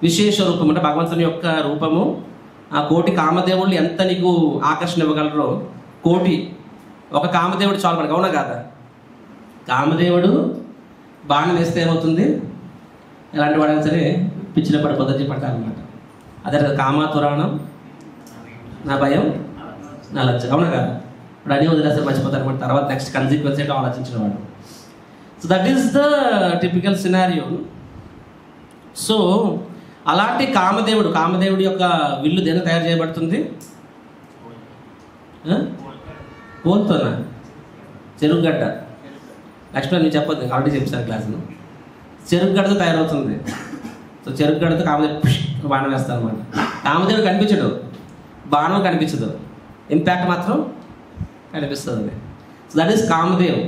విశేష రూపం అంటే భగవంతుని యొక్క రూపము. ఆ కోటి కామదేవుళ్ళు ఎంత నీకు ఆకర్షణ ఇవ్వగలరో కోటి ఒక కామదేవుడు చాలు మనకు, అవునా కాదా? కామదేవుడు బాణం వేస్తే ఏమవుతుంది? ఎలాంటి వాడైనా సరే పిచ్చిలో పడిపోద్దని చెప్పంటారనమాట. అదే కామాతురాణం నా భయం నా లజ్జ, అవునా కదా? ఇప్పుడు అన్నీ వదిలేస్తే మర్చిపోతారు అనమాట. తర్వాత నెక్స్ట్ కన్సిక్వెన్స్ ఏంటో ఆలోచించిన వాడు. So that is the typical scenario. So అలాంటి కామదేవుడి యొక్క విల్లు దేని తయారు చేయబడుతుంది? కోల్తోనా? చెరుకుగడ్డ. యాక్చువల్గా నేను చెప్పొద్దు, ఆల్రెడీ చెప్పాను క్లాసులో. చెరుకుగడ్డతో తయారవుతుంది. సో చెరుకుగడ్డతో కామదేవుడు బాణం వేస్తాను అనమాట. కామదేవుడు కనిపించడు, బాణం కనిపించదు, ఇంపాక్ట్ మాత్రం కనిపిస్తుంది. So that is Kamdev.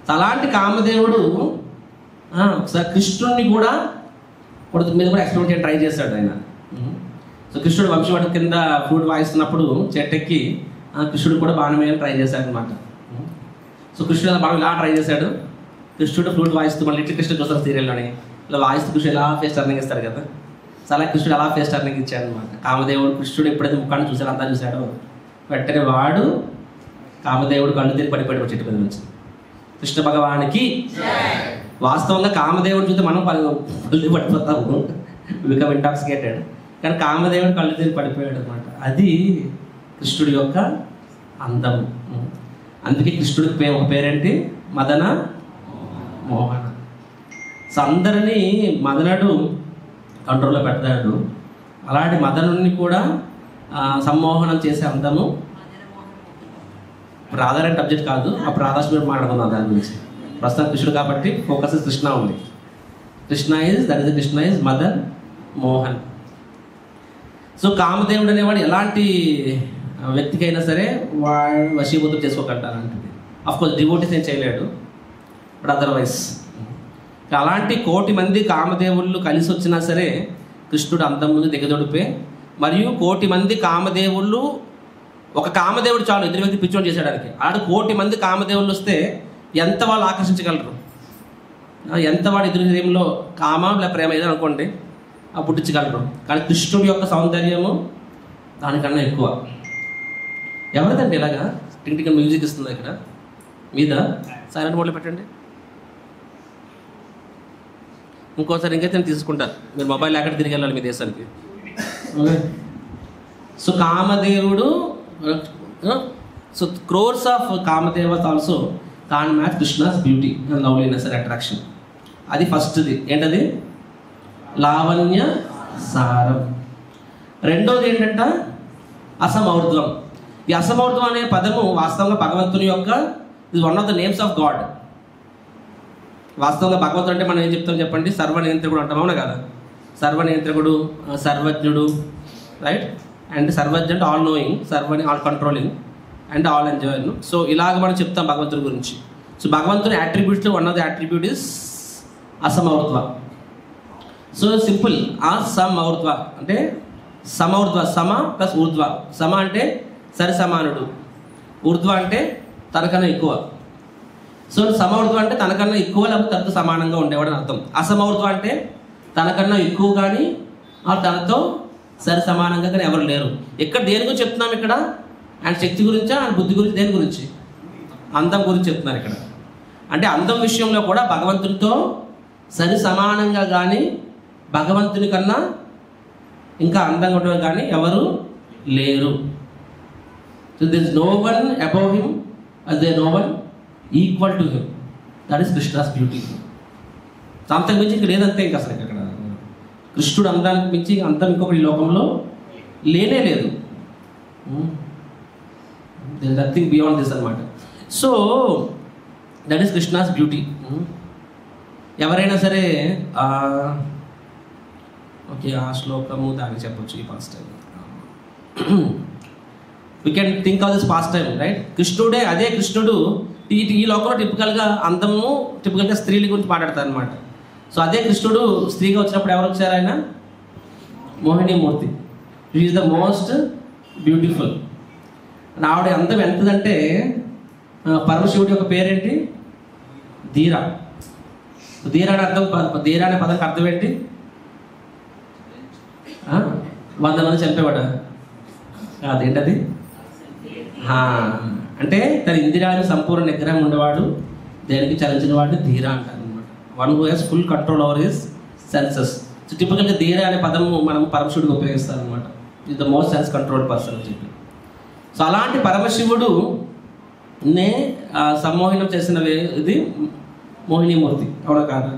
So అలాంటి కామదేవుడు ఒకసారి కృష్ణుడిని కూడా మీద కూడా ఎక్స్పెరిమెంట్ చేయడం ట్రై చేశాడు ఆయన. సో కృష్ణుడు వంశవట కింద ఫ్లూట్ వాయిస్తున్నప్పుడు చెట్టెక్కి కృష్ణుడు కూడా బాణం వేయాలని ట్రై చేశాడు అనమాట. సో కృష్ణుడు బాణం ఇలా ట్రై చేశాడు. కృష్ణుడు ఫ్లూట్ వాయిస్తూ మళ్ళీ ఇట్లా కృష్ణుడు చూస్తారు సీరియల్లోని ఇలా వాయిస్తూ కృష్ణుడు ఎలా ఫేస్ టర్నింగ్ ఇస్తారు కదా. సో అలా కృష్ణుడు అలా ఫేస్ టర్నింగ్ ఇచ్చాడు అనమాట. కామదేవుడు కృష్ణుడు ఎప్పుడైతే ముఖాన్ని చూశాడో అంతా చూశాడో వెంటనే వాడు కామదేవుడు కళ్ళు తిరిగి పడిపోయాడు చెట్టు మీద నుంచి. కృష్ణ భగవానికి వాస్తవంగా కామదేవుడు చూస్తే మనం కళ్ళు పడిపోతాము, బికమ్ ఇంటాక్సికేటెడ్. కానీ కామదేవుడు కళ్ళు తిరిగి పడిపోయాడు అనమాట. అది కృష్ణుడి యొక్క అందము. అందుకే కృష్ణుడికి ఒక పేరేంటి? మదన మోహన. సో అందరినీ మదనుడు కంట్రోల్లో పెడతాడు. అలాంటి మదనుడిని కూడా సమ్మోహనం చేసే అందము. రాధా అంటే సబ్జెక్ట్ కాదు, అప్పుడు రాధాశ్వరి మాట్లాడుకుందాం దాని గురించి. ప్రస్తుతం కృష్ణుడు కాబట్టి ఫోకస్ కృష్ణ ఉంది. కృష్ణ ఈజ్ మదన్ మోహన్. సో కామదేవుడు అనేవాడు ఎలాంటి వ్యక్తికైనా సరే వాడు వశీభూతం చేసుకోగలుగుతానంటుంది. అఫ్కోర్స్ డివోటీస్ ఏం చేయలేడు, బట్ అదర్వైజ్ అలాంటి 1,000,000 మంది కామదేవుళ్ళు కలిసి వచ్చినా సరే కృష్ణుడు అందం ముందు దిగదొడిపే. మరియు 1,000,000 మంది కామదేవుళ్ళు ఒక కామదేవుడు చాలు ఎదురు వ్యక్తి పిచ్చోని చేసేయడానికి. అలాంటి 1,000,000 మంది కామదేవుళ్ళు వస్తే ఎంత వాళ్ళు ఆకర్షించగలరు? ఎంత వాడు ఎదురు హృదయంలో కామ లేదా ప్రేమ ఏదో అనుకోండి పుట్టించగలరు. కానీ కృష్ణుడి యొక్క సౌందర్యము దానికన్నా ఎక్కువ. ఎవరిదండి ఇలాగా టింటిగా మ్యూజిక్ ఇస్తుంది ఇక్కడ మీద? సైలెంట్ మోడ్లో పెట్టండి. ఇంకోసారి ఇంకైతే నేను తీసుకుంటాను. మీరు మొబైల్ ఎక్కడ తిరిగి వెళ్ళాలి మీ దేశానికి. సో కామదేవుడు, so crores of Kamadevas also can match Krishna's beauty and loveliness and attraction. అది ఫస్ట్ది. ఏంటది? లావణ్య సారం. రెండోది ఏంటంట? అసమౌర్ధ్వం. ఈ అసమౌర్ధ్వం అనే పదము వాస్తవంగా భగవంతుని యొక్క ఇది one of the names of God. వాస్తవంగా భగవంతుడు అంటే మనం ఏం చెప్తాం చెప్పండి? సర్వనియంత్రకుడు అంటాం, అవునా కదా? సర్వనియంత్రకుడు, సర్వజ్ఞుడు, రైట్? అండ్ సర్వజ్ఞ అంటే all knowing, all controlling. And all enjoy. So ఇలాగ మనం చెప్తాం భగవంతుడి గురించి. సో భగవంతుని అట్రిబ్యూట్స్లో one of the attribute is అసమౌర్ధ్వ. సో సింపుల్, అసమౌర్ధ్వ అంటే సమౌర్ధ్వ, సమ ప్లస్ ఊర్ధ్వ. సమ అంటే సరి సమానుడు, ఊర్ధ్వ అంటే తనకన్నా ఎక్కువ. సో సమౌర్ధ్వ అంటే తనకన్నా ఎక్కువ లేకపోతే తనతో సమానంగా ఉండేవాడు అని అర్థం. అసమౌర్ధ్వ అంటే తనకన్నా ఎక్కువ కానీ తనతో సరి సమానంగా కానీ ఎవరు లేరు. ఇక్కడ దేని గురించి చెప్తున్నాం? ఇక్కడ ఆయన శక్తి గురించా, ఆయన బుద్ధి గురించి, దేని గురించి? అందం గురించి చెప్తున్నారు ఇక్కడ. అంటే అందం విషయంలో కూడా భగవంతునితో సరి సమానంగా కానీ భగవంతుని కన్నా ఇంకా అందంగా ఉండేవారు కానీ ఎవరు లేరు. So there is no one above him, there no one equal to him. That is Krishna's beauty. అంతకు మించి ఇంక లేదంతే. ఇంకా అసలు ఇక్కడ కృష్ణుడు అందానికి మించి అంతం ఇంకొకటి లోకంలో లేనే లేదు. There is nothing beyond this అనమాట. So that is Krishna's beauty. ఎవరైనా సరే ఓకే, ఆ శ్లోకము దాన్ని చెప్పొచ్చు ఈ pastime. We can think of this past time, right? కృష్ణుడే, అదే కృష్ణుడు ఈ లోకంలో టిపికల్గా అందము, టిపికల్గా స్త్రీల గురించి మాట్లాడతారు అనమాట. సో అదే కృష్ణుడు స్త్రీగా వచ్చినప్పుడు ఎవరు వచ్చారు? ఆయన Mohini Murti. She is the most beautiful. ఆవిడ అందం ఎంతదంటే పరమశివుడి యొక్క పేరేంటి? ధీర. ధీర అనే అర్థం, ధీర అనే పదానికి అర్థం ఏంటి? 100 మంది చంపేవాడు. అదేంటది? అంటే తన ఇంద్రియాలు సంపూర్ణ నిగ్రహం ఉండేవాడు, దేనికి చలించిన వాడిని ధీర అంటారు అనమాట. One who he's full control over his senses. So టిపికల్గా ధీర అనే పదము మనం పరమశివుడికి ఉపయోగిస్తాం అనమాట. Is the most sense controlled person అని చెప్పి. సో అలాంటి పరమశివుడు నే సమ్మోహనం చేసిన ఇది మోహినీమూర్తి, అవునా కాదా?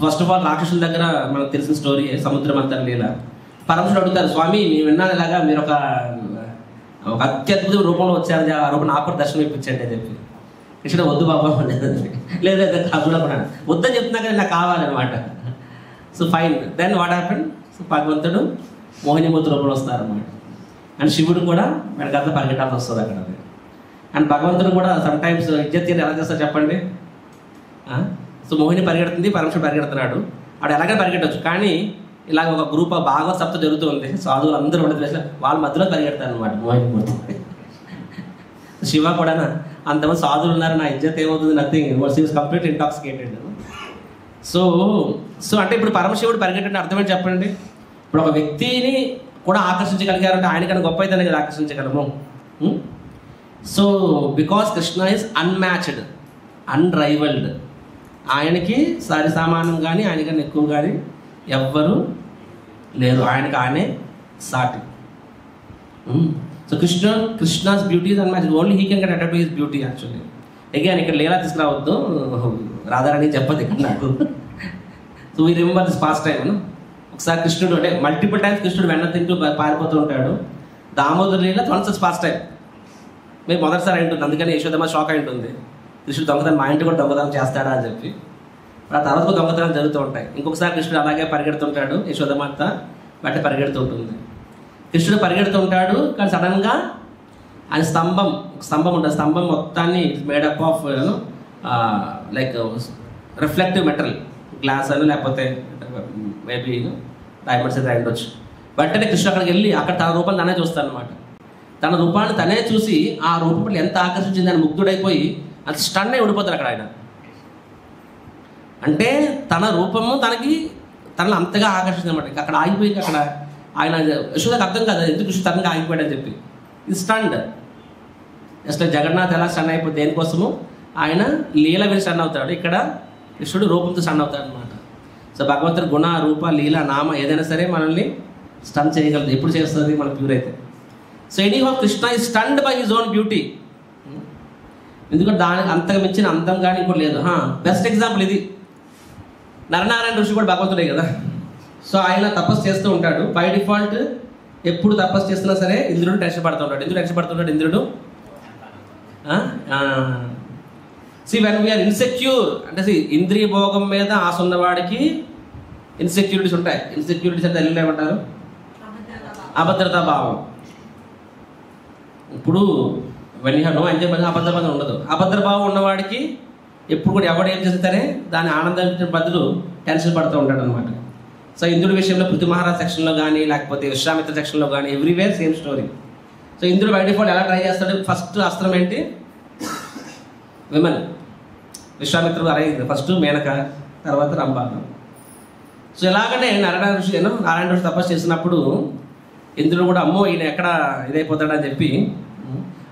ఫస్ట్ ఆఫ్ ఆల్ రాక్షసుల దగ్గర మనకు తెలిసిన స్టోరీ సముద్రం అంతా లీల. పరమశివుడు అడుగుతారు, స్వామి మేము విన్నాను ఇలాగా మీరు ఒక అత్యద్భుత రూపంలో వచ్చారు, ఆ రూపం నాకు కూడా దర్శనం ఇప్పించండి అని చెప్పి. కృష్ణుడు వద్దు బాబా లేదా చూడకున్నాను, వద్దని చెప్తున్నా కానీ నాకు కావాలన్నమాట. So fine, then what happen? So భగవంతుడు మోహినీమూర్తి రూపంలో వస్తారన్నమాట. అండ్ శివుడు కూడా వెనకాల పరిగెట్టాల్సి వస్తుంది అక్కడ. అండ్ భగవంతుడు కూడా సమ్ టైమ్స్ ఇజ్జత్ ఎలా చేస్తారు చెప్పండి? సో మోహిని పరిగెడుతుంది, పరమశివుడు పరిగెడుతున్నాడు. వాడు ఎలాగైనా పరిగెట్టవచ్చు, కానీ ఇలాగ ఒక గ్రూప్ భాగవత సప్త జరుగుతుంది. సాధువులు అందరూ ఉండే వాళ్ళ మధ్యలో పరిగెడతారు అనమాట మోహిని. శివ కూడా అంతమంది సాధువులు ఉన్నారు, నా ఇజ్జత్ ఏమవుతుంది? Nothing, was complete intoxicated. So అంటే ఇప్పుడు పరమశివుడు పరిగెట్టండి అర్థం ఏంటి చెప్పండి? ఇప్పుడు ఒక వ్యక్తిని కూడా ఆకర్షించగలిగారంటే ఆయనకన్నా గొప్ప అయితేనే కదా ఆకర్షించగలము. So because Krishna is unmatched, unrivalled. ఆయనకి సరి సమానం కానీ ఆయనకన్నా ఎక్కువ కానీ ఎవ్వరు లేరు. ఆయనకి ఆయనే సాటి. So Krishna's beauty is unmatched. Only he can get attached to his beauty actually. Again ఇక్కడ లీలా తీసుకురావద్దు, రాధారాణి చెప్పదు ఇక్కడ నాకు. So we remember this past time. ఒకసారి కృష్ణుడు అంటే మల్టిపుల్ టైమ్స్ కృష్ణుడు వెన్న తింటూ పారిపోతూ ఉంటాడు. దామోదర లీల వన్స్ పాస్ట్ టైం మీరు మొదటిసారి అయింటుంది, అందుకని యశోదమ్మ షాక్ అయి ఉంటుంది. కృష్ణుడు దొంగతనం, మా ఇంటి కూడా దొంగతనం చేస్తాడా అని చెప్పి. ఆ తర్వాత దొంగతనాలు జరుగుతూ ఉంటాయి. ఇంకొకసారి కృష్ణుడు అలాగే పరిగెడుతుంటాడు, యశోదమ్మ అంతా బట్టి పరిగెడుతుంటుంది. కృష్ణుడు పరిగెడుతుంటాడు, కానీ సడన్గా ఆయన స్తంభం ఉంటుంది. స్తంభం మొత్తాన్ని made up of like reflective metal, glass అని లేకపోతే మేబీ డైమండ్స్ అయితే ఉండొచ్చు. వెంటనే కృష్ణుడు అక్కడికి వెళ్ళి అక్కడ తన రూపాన్ని తనే చూస్తాను అనమాట. తన రూపాన్ని తనే చూసి ఆ రూపం ఎంత ఆకర్షించింది అని ముగ్ధుడైపోయి అది స్టన్ అయి ఉండిపోతారు అక్కడ ఆయన. అంటే తన రూపము తనని అంతగా ఆకర్షించింది అనమాట. ఇంకా అక్కడ ఆగిపోయింది. అక్కడ ఆయన యశోదకు అర్థం కాదు ఎందుకు కృష్ణుడు తనగా ఆగిపోయాడని చెప్పి. ఇది స్టండ్. జస్ట్ జగన్నాథ్ ఎలా స్టన్ అయిపోయి దేనికోసము ఆయన లీల విని స్టన్ అవుతాడు, ఇక్కడ కృష్ణుడు రూపంతో స్టన్ అవుతాడు అనమాట. సో భగవంతుడు గుణ, రూప, లీల, నామ ఏదైనా సరే మనల్ని స్టన్ చేయగలదు. ఎప్పుడు చేస్తుంది? మన ప్యూర్ అయితే. So anyhow Krishna is stunned by his own beauty. ఎందుకంటే దానికి అంతగా మించిన అందం కానీ ఇంకోటి లేదు. బెస్ట్ ఎగ్జాంపుల్ ఇది. నరనారాయణ ఋషి కూడా భగవంతుడే కదా. సో ఆయన తపస్సు చేస్తూ ఉంటాడు. బై డిఫాల్ట్ ఎప్పుడు తపస్సు చేస్తున్నా సరే ఇంద్రుడు టెన్షన్ పడుతూ ఉంటాడు. ఎందుకు టెన్షన్ పడుతుంటాడు ఇంద్రుడు? సి వెన్ వీఆర్ ఇన్సెక్యూర్ అంటే ఇంద్రియ భోగం మీద ఆశ ఉన్నవాడికి ఇన్సెక్యూరిటీస్ ఉంటాయి. ఇన్సెక్యూరిటీస్ అంటే తెలుగులో ఏమంటారు? అభద్రతా భావం. ఇప్పుడు when you have no enjoyment అభద్రభావం ఉండదు. అభద్రభావం ఉన్నవాడికి ఎప్పుడు కూడా ఎవడు ఏం చేస్తారే దాని ఆనందించిన బదులు టెన్షన్ పడుతూ ఉంటాడు అనమాట. సో ఇంద్రుడి విషయంలో పృథ్వీ మహారాజ్ సెక్షన్లో కానీ లేకపోతే విశ్వామిత్ర సెక్షన్లో కానీ ఎవ్రీవేర్ సేమ్ స్టోరీ. సో ఇంద్రుడు బై డిఫాల్ట్ ఎలా ట్రై చేస్తాడు? ఫస్ట్ అస్త్రం ఏంటి? విమన్. విశ్వామిత్రుడు అరైంది ఫస్ట్ మేనక, తర్వాత రంభ. సో ఎలాగంటే నారాయణ ఋషి తపస్సు చేసినప్పుడు ఇంద్రుడు కూడా అమ్మో ఈయన ఎక్కడ ఇదైపోతాడని చెప్పి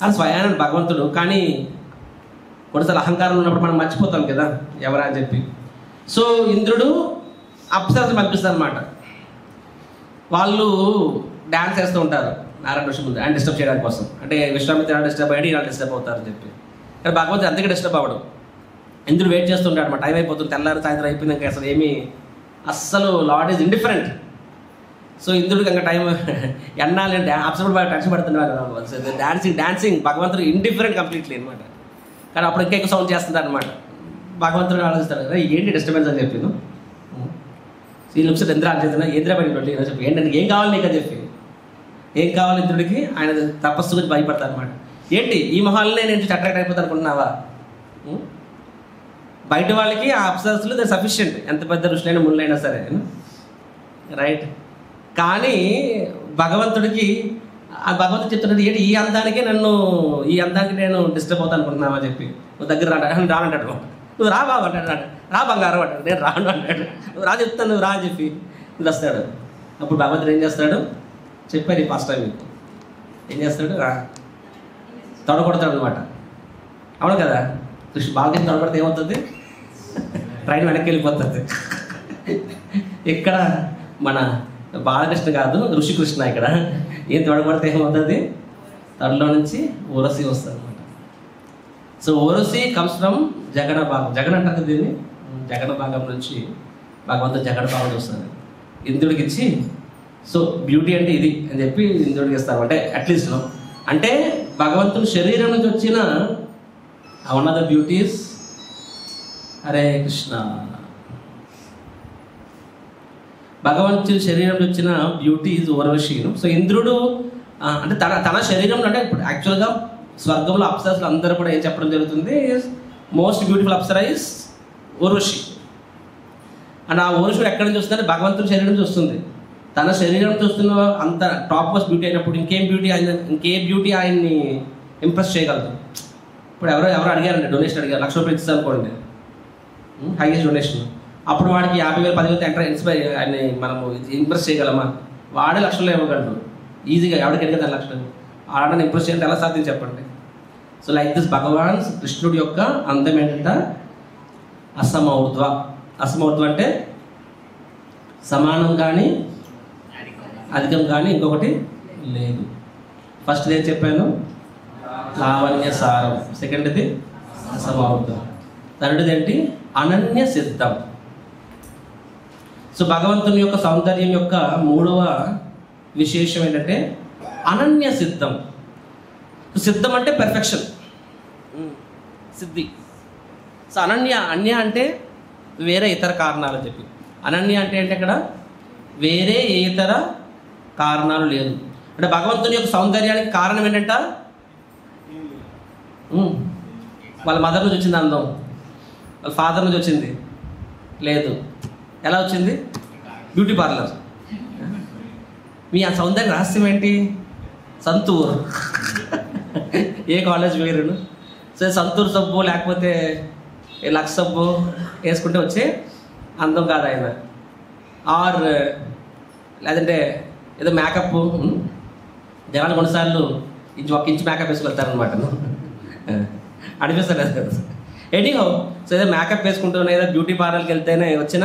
అని స్వయాన భగవంతుడు. కానీ కొన్నిసార్లు అహంకారం ఉన్నప్పుడు మనం మర్చిపోతాం కదా ఎవరా అని చెప్పి. సో ఇంద్రుడు అప్సరసలు పంపిస్తారు అనమాట. వాళ్ళు డ్యాన్స్ వేస్తూ ఉంటారు నారాయణ ఋషి ముందు ఆయన డిస్టర్బ్ చేయడానికి కోసం. అంటే విశ్వామిత్ర డిస్టర్బ్ అయ్యి ఇలా డిస్టర్బ్ అవుతారని చెప్పి. కానీ భగవంతుడు అంతగా డిస్టర్బ్ అవ్వడం. ఇంద్రుడు వెయిట్ చేస్తుంటాడు అనమాట. టైం అయిపోతుంది, తెల్లారి సాయంత్రం అయిపోయినాక అసలు ఏమీ అస్సలు లార్డ్ ఈజ్ ఇండిఫరెంట్. సో ఇంద్రుడికి ఇంకా టైం ఎన్నాలి అప్సరుడు బాగా టెన్షన్ పడుతున్నాడు. డాన్సింగ్ భగవంతుడు ఇండిఫరెంట్ కంప్లీట్లీ అనమాట. కానీ అప్పుడు ఇంకా ఎక్కువ సౌండ్ చేస్తుంటారు అనమాట. భగవంతుడు ఆలోచిస్తాడు కదా ఏంటి డిస్టర్బెన్స్ అని చెప్పి. ఈ లుక్స్ ఇంద్ర అని ఇంద్ర పడి చెప్పి ఏంటంటే ఏం కావాలి నీకు అని చెప్పి. ఏం కావాలి ఇంద్రుడికి? ఆయన తపస్సు గురించి భయపడతారు అనమాట. ఏంటి ఈ మొహాలనే నేను అట్రాక్ట్ అయిపోతాను అనుకుంటున్నావా? బయట వాళ్ళకి ఆ అప్సరస్సులు దే సఫిషియంట్, ఎంత పెద్ద ఋషులైనా ముళ్ళైనా సరే, రైట్. కానీ భగవంతుడికి ఆ భగవంతుడు చెప్తున్నాడు ఏంటి ఈ అందానికి నేను డిస్టర్బ్ అవుతాను అనుకుంటున్నావా అని చెప్పి. నువ్వు దగ్గర రానంటాడు. నువ్వు రా బాబు అంటాడు. రా బంగారం అంటాడు. నేను రాను అంటాడు. నువ్వు రా చెప్తాను, నువ్వు రా అని చెప్పి నువ్వు వస్తాడు. అప్పుడు భగవంతుడు ఏం చేస్తాడు చెప్పారు ఈ ఫస్ట్ టైం మీకు. ఏం చేస్తాడు? తొడగొడతాడు అనమాట. అవును కదా, కృష్ణ బాలకృష్ణ తొడగొడితే ఏమవుతుంది? ట్రైన్ వెనక్కి వెళ్ళిపోతుంది. ఇక్కడ మన బాలకృష్ణ కాదు ఋషికృష్ణ. ఇక్కడ ఏం తొడగొడితే ఏమవుతుంది? తొడలో నుంచి ఊరసి వస్తుంది అనమాట. సో ఊరసి కమ్స్ ఫ్రమ్ జగడ భాగం. జగన్ అంటారు దీన్ని. జగడ భాగం నుంచి భగవంతుడు జగడ భాగం వస్తుంది ఇంద్రుడికి ఇచ్చి. సో బ్యూటీ అంటే ఇది అని చెప్పి ఇంద్రుడికి ఇస్తారు. అంటే అట్లీస్ట్ అంటే భగవంతుని శరీరం నుంచి వచ్చిన one of the beauties. Hare Krishna. భగవంతుని శరీరం నుంచి వచ్చిన బ్యూటీ ఈజ్ ఊర్వశి. సో ఇంద్రుడు అంటే తన శరీరంలో అంటే ఇప్పుడు యాక్చువల్గా స్వర్గంలో అప్సరస్సులు అందరూ కూడా ఏం చెప్పడం జరుగుతుంది? Most beautiful Apsara is Urvashi. And ఆ ఊర్వశి ఎక్కడి నుంచి వస్తుందంటే భగవంతుని శరీరం నుంచి వస్తుంది. తన శరీరం చూస్తున్న అంత టాప్ మోస్ట్ బ్యూటీ అయినప్పుడు ఇంకే బ్యూటీ ఆయన్ని ఇంప్రెస్ చేయగలదు. ఇప్పుడు ఎవరు అడిగారండి, డొనేషన్ అడిగారు, 1,00,000 రూపాయలు ఇస్తారు అనుకోండి, హైయెస్ట్ డొనేషన్. అప్పుడు వాడికి 50,000 10,000 ఇన్స్పైర్ ఆయన్ని మనము ఇంప్రెస్ చేయగలమా? వాడే లక్షల్లో ఇవ్వగలడు ఈజీగా. ఎవరికి అడిగితే 10,00,000 ఆడని ఇంప్రెస్ చేయాలంటే ఎలా సాధ్యం చెప్పండి? సో లైక్ దిస్ భగవాన్ కృష్ణుడి యొక్క అందం ఏంటంటే అసమౌర్ధ్వ. అసమౌర్ధ్వ అంటే సమానం కానీ అధికం కానీ ఇంకొకటి లేదు. ఫస్ట్ ఏం చెప్పాను? లావణ్య సారం. సెకండ్ది అసమౌర్ధ్వం. థర్డ్ది ఏంటి? అనన్య సిద్ధం. సో భగవంతుని యొక్క సౌందర్యం యొక్క మూడవ విశేషం ఏంటంటే అనన్య సిద్ధం. సిద్ధం అంటే పెర్ఫెక్షన్, సిద్ధి. సో అన్య అంటే వేరే ఇతర కారణాలు అని చెప్పి. అనన్య అంటే ఏంటి? అక్కడ వేరే ఏ ఇతర కారణాలు లేదు. అంటే భగవంతుని యొక్క సౌందర్యానికి కారణం ఏంటంట? వాళ్ళ మదర్ నుంచి వచ్చింది అందం, వాళ్ళ ఫాదర్ నుంచి వచ్చింది లేదు. ఎలా వచ్చింది? Beauty parlour. మీ ఆ సౌందర్య రహస్యం ఏంటి? సంతూర్. ఏ కాలేజ్ వేరును? సో సంతూర్ సబ్బు లేకపోతే లక్స్ సబ్బు వేసుకుంటే వచ్చే అందం కాదు ఆయన. ఆర్ లేదంటే ఏదో మేకప్. జనాలు కొన్నిసార్లు ఒక ఇంచు మేకప్ వేసుకెళ్తారనమాట, అనిపిస్తుంది కదా. ఎనీహౌ సో ఏదో మేకప్ వేసుకుంటూనే ఏదో బ్యూటీ పార్లర్కి వెళ్తేనే వచ్చిన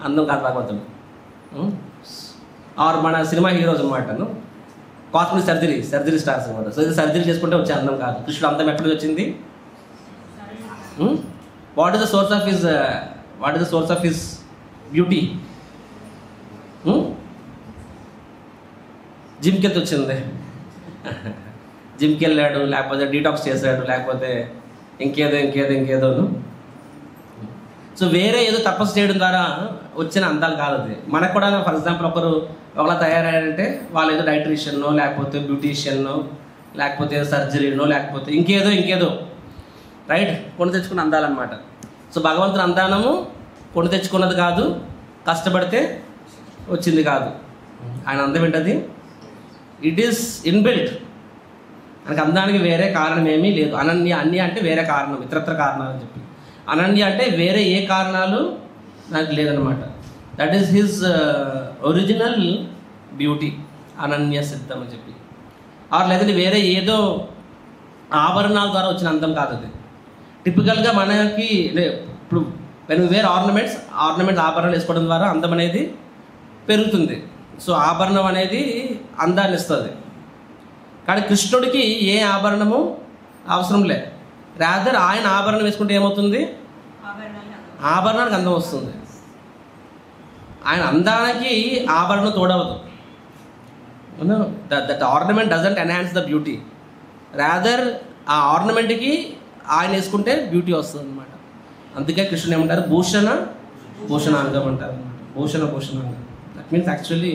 అందం కాదు భగవంతుడు. ఆర్ మన సినిమా హీరోస్ అనమాట, కాస్మెటిక్ సర్జరీ స్టార్స్ అనమాట. సో ఇది సర్జరీ చేసుకుంటే వచ్చే అందం కాదు. కృష్ణుడు అందం ఎక్కడి నుంచి వచ్చింది? What is the source of his beauty? జిమ్కి వెళ్తే వచ్చింది. జిమ్కి వెళ్ళాడు, లేకపోతే డీటాక్స్ చేశాడు, లేకపోతే ఇంకేదో. సో వేరే ఏదో తపస్సు చేయడం ద్వారా వచ్చిన అందాలు కాదు అది. మనకు కూడా ఫర్ ఎగ్జాంపుల్ ఒకలా తయారయ్యారంటే వాళ్ళు ఏదో డైట్రిషియన్నో లేకపోతే బ్యూటీషియన్నో లేకపోతే సర్జరీనో, లేకపోతే ఇంకేదో రైట్, కొని తెచ్చుకున్న అందాలన్నమాట. సో భగవంతుని అందానము కొని తెచ్చుకున్నది కాదు, కష్టపడితే వచ్చింది కాదు. ఆయన అందం ఏంటది? It is inbuilt. మనకు అందానికి వేరే కారణం ఏమీ లేదు. అన్య అంటే వేరే కారణం, ఇతరత్ర కారణాలు అని చెప్పి. అనన్య అంటే వేరే ఏ కారణాలు నాకు లేదనమాట. That is his original beauty, Ananya సిద్ధం అని చెప్పి. లేదంటే వేరే ఏదో ఆభరణాల ద్వారా వచ్చిన అందం కాదు అది. టిపికల్గా మనకి ఇప్పుడు వెన్ వేర్ ఆర్నమెంట్స్ ఆభరణాలు వేసుకోవడం ద్వారా అందం అనేది పెరుగుతుంది. సో ఆభరణం అనేది అందాన్ని ఇస్తుంది. కానీ కృష్ణుడికి ఏ ఆభరణము అవసరం లే. రాదర్ ఆయన ఆభరణం వేసుకుంటే ఏమవుతుంది? ఆభరణానికి అందం వస్తుంది. ఆయన అందానికి ఆభరణం తోడవదు. That ornament doesn't enhance the beauty. Rather ఆ ఆర్నమెంట్కి ఆయన వేసుకుంటే బ్యూటీ వస్తుంది అనమాట. అందుకే కృష్ణుడు ఏమంటారు? భూషణాంగం అంటారు అనమాట. భూషణాంగం. దట్ మీన్స్ యాక్చువల్లీ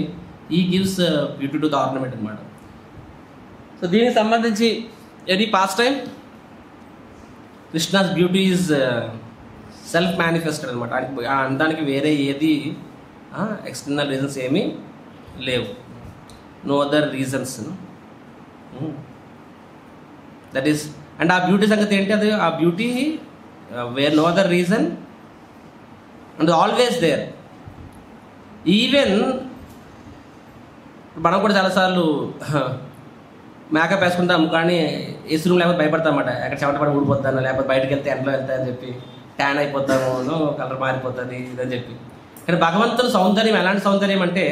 ఈ gives beauty to the ornament అనమాట. సో దీనికి సంబంధించి any past time Krishna's beauty is self manifested అనమాట. ఆ అందానికి వేరే ఏది ఎక్స్టర్నల్ రీజన్స్ ఏమీ లేవు. No other reasons. That is and ఆ బ్యూటీ సంగతి ఏంటి? అది ఆ beauty where no other reason and always there. Even మనం కూడా చాలాసార్లు మేకప్ వేసుకుంటాము, కానీ ఏసీ రూమ్ లేకపోతే భయపడతామన్నమాట. ఎక్కడ చెమట పడి ఊడిపోతాను, లేకపోతే బయటకు వెళ్తే ఎండలో వెళ్తాయని చెప్పి ట్యాన్ అయిపోతాము, కలర్ మారిపోతుంది ఇదని చెప్పి. కానీ భగవంతుని సౌందర్యం ఎలాంటి సౌందర్యం అంటే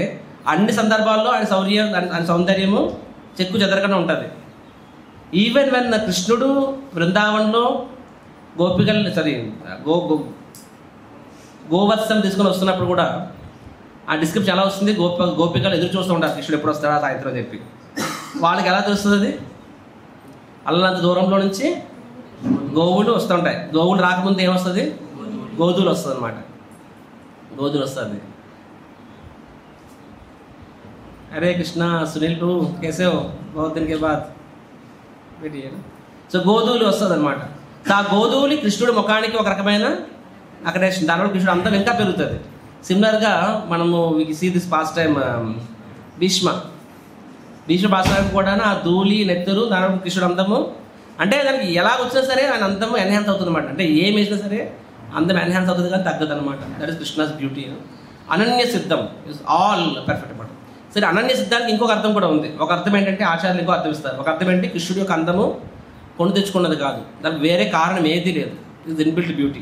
అన్ని సందర్భాల్లో ఆయన సౌందర్యము చెక్కు చెదరకుండా ఉంటుంది. ఈవెన్ వెన్ కృష్ణుడు బృందావనంలో గోవత్సం తీసుకొని వస్తున్నప్పుడు కూడా ఆ డిస్క్రిప్షన్ ఎలా వస్తుంది? గోపికలు ఎదురు చూస్తూ ఉంటారు కృష్ణుడు ఎప్పుడు వస్తాడా సాయంత్రం అని చెప్పి. వాళ్ళకి ఎలా తెలుస్తుంది? అది అల్లంత దూరంలో నుంచి గోవులు వస్తుంటాయి. గోవులు రాకముందు ఏమొస్తుంది? గోధులు వస్తుంది అనమాట. గోధులు వస్తుంది. అరే కృష్ణ సునీల్ టూ కేసే బహుత్ దిన్ కే బాద్ సో గోధువులు వస్తుంది అనమాట. సో ఆ గోధువులు కృష్ణుడు ముఖానికి ఒక రకమైన అక్రేషన్, దానివల్ల కృష్ణుడు అంతా ఇంకా పెరుగుతుంది. సిమిలర్గా మనము see this past time Bhishma పాస్టర్ కూడా ఆ ధూళి నెత్తురు దాని కృష్ణుడు అందము అంటే దానికి ఎలా వచ్చినా సరే ఆయన అందము ఎన్హాన్స్ అవుతుంది అనమాట. అంటే ఏం వేసినా సరే అందం ఎన్హాన్స్ అవుతుంది కానీ తగ్గదు అనమాట. That is Krishna's beauty. Ananya సిద్ధం ఇస్ ఆల్ పర్ఫెక్ట్ అనమాట. సరే, అనన్య సిద్ధానికి ఇంకొక అర్థం కూడా ఉంది. ఒక అర్థం ఏంటంటే ఆచార్యులు ఇంకో అర్థం ఇస్తారు. ఒక అర్థం ఏంటి? కృష్ణుడి యొక్క అందము కొని తెచ్చుకున్నది కాదు, దానికి వేరే కారణం ఏదీ లేదు. Is inbuilt beauty.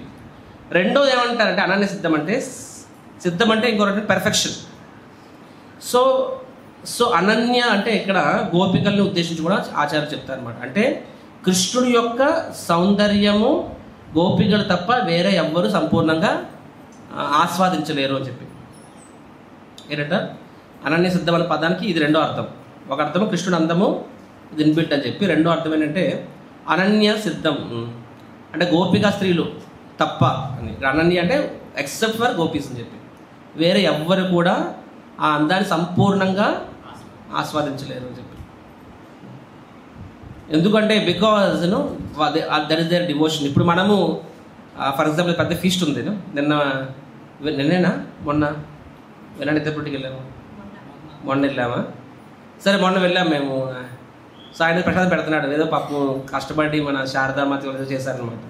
రెండోది ఏమంటారంటే అనన్య సిద్ధం అంటే ఇంకొకటి పెర్ఫెక్షన్. సో అనన్య అంటే ఇక్కడ గోపికల్ని ఉద్దేశించి కూడా ఆచార్యులు చెప్తారు అనమాట. అంటే కృష్ణుడి యొక్క సౌందర్యము గోపికలు తప్ప వేరే ఎవ్వరూ సంపూర్ణంగా ఆస్వాదించలేరు అని చెప్పి. ఏంటంట అనన్య సిద్ధం అనే పదానికి ఇది రెండో అర్థం. ఒక అర్థము కృష్ణుడు అందము ఇది ఇన్బిల్ట్ అని చెప్పి, రెండో అర్థం ఏంటంటే అనన్య సిద్ధం అంటే గోపికా స్త్రీలు తప్ప అని. అనన్య అంటే ఎక్సెప్ట్ ఫర్ గోపీస్ అని చెప్పి వేరే ఎవ్వరు కూడా ఆ అందాన్ని సంపూర్ణంగా ఆస్వాదించలేరు అని చెప్పి. ఎందుకంటే because that is there devotion. ఇప్పుడు మనము ఫర్ ఎగ్జాంపుల్ పెద్ద ఫీస్ట్ ఉంది. నిన్నేనా మొన్న తిరుపతికి వెళ్ళాము. మొన్న వెళ్ళామా? సరే, మొన్న వెళ్ళాము మేము. సో ఆయన ప్రసాదం పెడుతున్నాడు, ఏదో పాపం కష్టపడి మన శారదామాత ఏదో చేశారనమాట.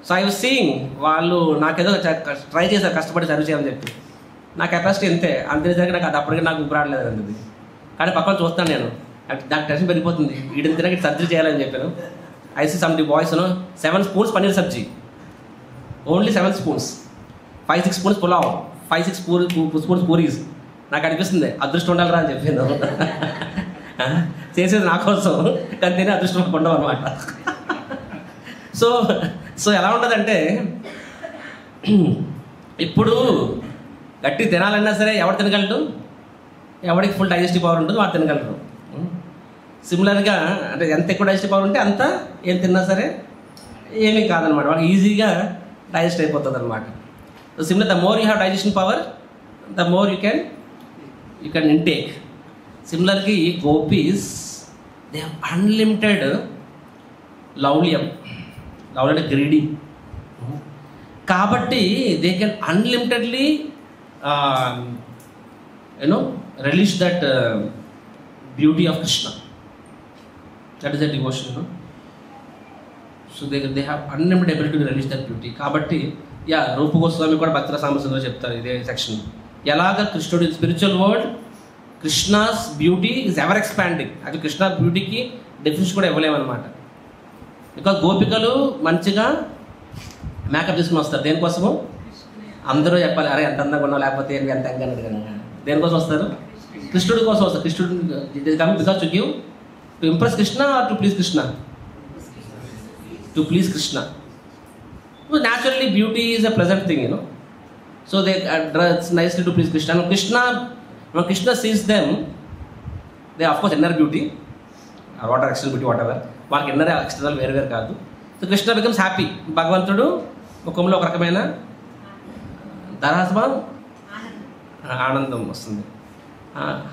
సో ఐ వాజ్ సీయింగ్ వాళ్ళు నాకేదో ట్రై చేశారు కష్టపడి సర్వ్ చేయాలని చెప్పి. నా కెపాసిటీ అంతేసరికి నాకు అది అప్పటికే నాకు ఉపరాడలేదు అన్నది. కానీ పక్కన చూస్తాను నేను, నాకు టెన్షన్ పెరిగిపోతుంది. వీడిని తినక సర్జరీ చేయాలని చెప్పాను. I see some the boys 7 spoons paneer sabzi, only 7 spoons, 5-6 spoons pulao, 5-6 spoons puris. నాకు అనిపిస్తుంది అదృష్టం ఉండాలిరా అని చెప్పాను. చేసేది నా కోసం కానీ తినే అదృష్టం ఉండవు అనమాట. సో ఎలా ఉంటుందంటే ఇప్పుడు గట్టి తినాలన్నా సరే ఎవరు తినగలరు? ఎవరికి ఫుల్ డైజెస్టివ్ పవర్ ఉంటుందో వాడు తినగలరు. సిమిలర్గా అంటే ఎంత ఎక్కువ డైజెస్టివ్ పవర్ ఉంటే అంత ఏం తిన్నా సరే ఏమీ కాదనమాట, వాడికి ఈజీగా డైజెస్ట్ అయిపోతుంది అనమాట. So similar the more you have digestion power the more you can intake. సిమిలర్గా ఈ గోపీస్ దే హ్యావ్ అన్లిమిటెడ్ లౌల్యం అంటే గ్రీడీ. కాబట్టి they can unlimitedly relish that beauty of Krishna. That is the devotion. So they have unlimited ability to relish that beauty. కాబట్టి రూప గోస్వామి కూడా భక్తుల సామర్థ్యంలో చెప్తారు ఇదే సెక్షన్. ఎలాగ కృష్ణుడి spiritual world, Krishna's beauty is ever expanding. అది కృష్ణ బ్యూటీకి డెఫినేషన్ కూడా ఇవ్వలేమన్నమాట. బికాజ్ గోపికలు మంచిగా మేకప్ చేసుకుని వస్తారు. దేనికోసము? అందరూ చెప్పాలి, అరే ఎంత అందంగా ఉన్నావు, లేకపోతే ఎంత అంగా అడిగాను. దేనికోసం వస్తారు? కృష్ణుడి కోసం వస్తారు. కృష్ణుడు coming because to give, to impress Krishna or to please Krishna? To please Krishna. Naturally beauty is a pleasant thing, so they dress nicely to please Krishna. When Krishna sees them, they of course inner beauty or whatever external beauty, whatever వాళ్ళకి inner external వేరు కాదు. So Krishna becomes happy. భగవంతుడు ముఖంలో ఒక రకమైన దరహాసం, ఆనందం వస్తుంది.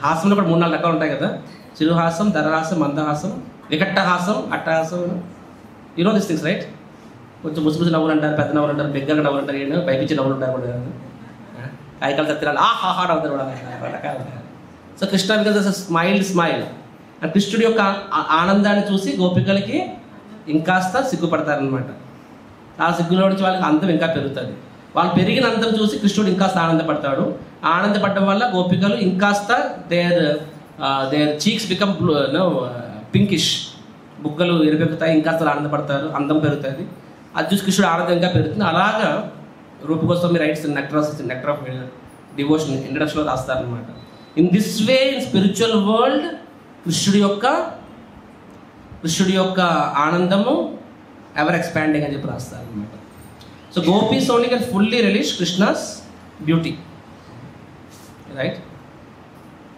హాసంలో కూడా 3-4 రకాలు ఉంటాయి కదా. చిరుహాసం, దరహాసం, మందహాసం, వికట్టహాసం, అట్టహాసం. You know this things right? కొంచెం ముసుముసి నవ్వులు అంటారు, పెద్ద నవ్వులు అంటారు, బిగ్గరగా నవ్వులు అంటారు, ఏంటో పైపించి నవ్వులు ఉంటారు కూడా. కాయకాలు తత్తిరాలు హాట్ అవుతారు కూడా రకరకాలు. So Krishna because smile. ఆ కృష్ణుడి యొక్క ఆనందాన్ని చూసి గోపికలకి ఇంకాస్త సిగ్గుపడతారనమాట. ఆ సిగ్గులో నుంచి వాళ్ళకి అందం ఇంకా పెరుగుతుంది. వాళ్ళు పెరిగిన అందం చూసి కృష్ణుడు ఇంకాస్త ఆనందపడతాడు. ఆనందపడడం వల్ల గోపికలు ఇంకాస్త దేర్ చీక్స్ బికమ్ పింకిష్, బుగ్గలు ఎరుపెక్కుతాయి, ఇంకాస్త ఆనందపడతారు, అందం పెరుగుతుంది. అది చూసి కృష్ణుడు ఆనందం ఇంకా పెరుగుతుంది. అలాగా Rupa Goswami writes nectar of devotion ఇంట్రడక్షన్లో రాస్తారనమాట. In this way in spiritual world కృష్ణుడి యొక్క ఆనందము ఎవర్ ఎక్స్పాండింగ్ అని చెప్పి రాస్తారు అనమాట. So gopis only can fully release Krishna's beauty, right?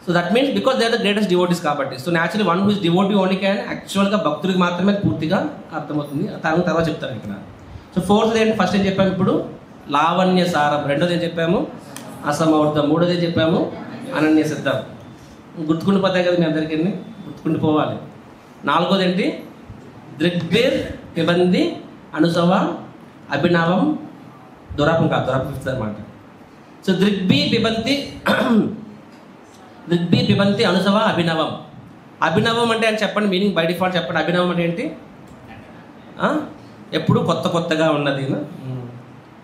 So that means because they are the greatest devotees కాబట్టి. So naturally one who is devotee only can, యాక్చువల్గా భక్తుడికి మాత్రమే పూర్తిగా అర్థమవుతుంది. తర్వాత చెప్తాను ఇక్కడ. సో ఫోర్త్ ఏంటి? ఫస్ట్ ఏం చెప్పాము ఇప్పుడు? లావణ్య సారం. రెండోది ఏం చెప్పాము? అసమౌర్ధం. మూడోది ఏం చెప్పాము? అనన్య సిద్ధం. గుర్తుకుండిపోతాయి కదా మీ అందరికీ, గుర్తుకుండిపోవాలి. నాలుగోది ఏంటి? దృగ్బీర్ పిబంది అనుసవ అభినవం దురాపం కాదు, దురాపం అనమాట. సో దృగ్బీ పిబంతి అనుసవ అభినవం. అభినవం అంటే అని చెప్పండి, మీనింగ్ బై డిఫాల్ట్ చెప్పండి. అభినవం అంటే ఏంటి? ఎప్పుడు కొత్తగా ఉన్నది.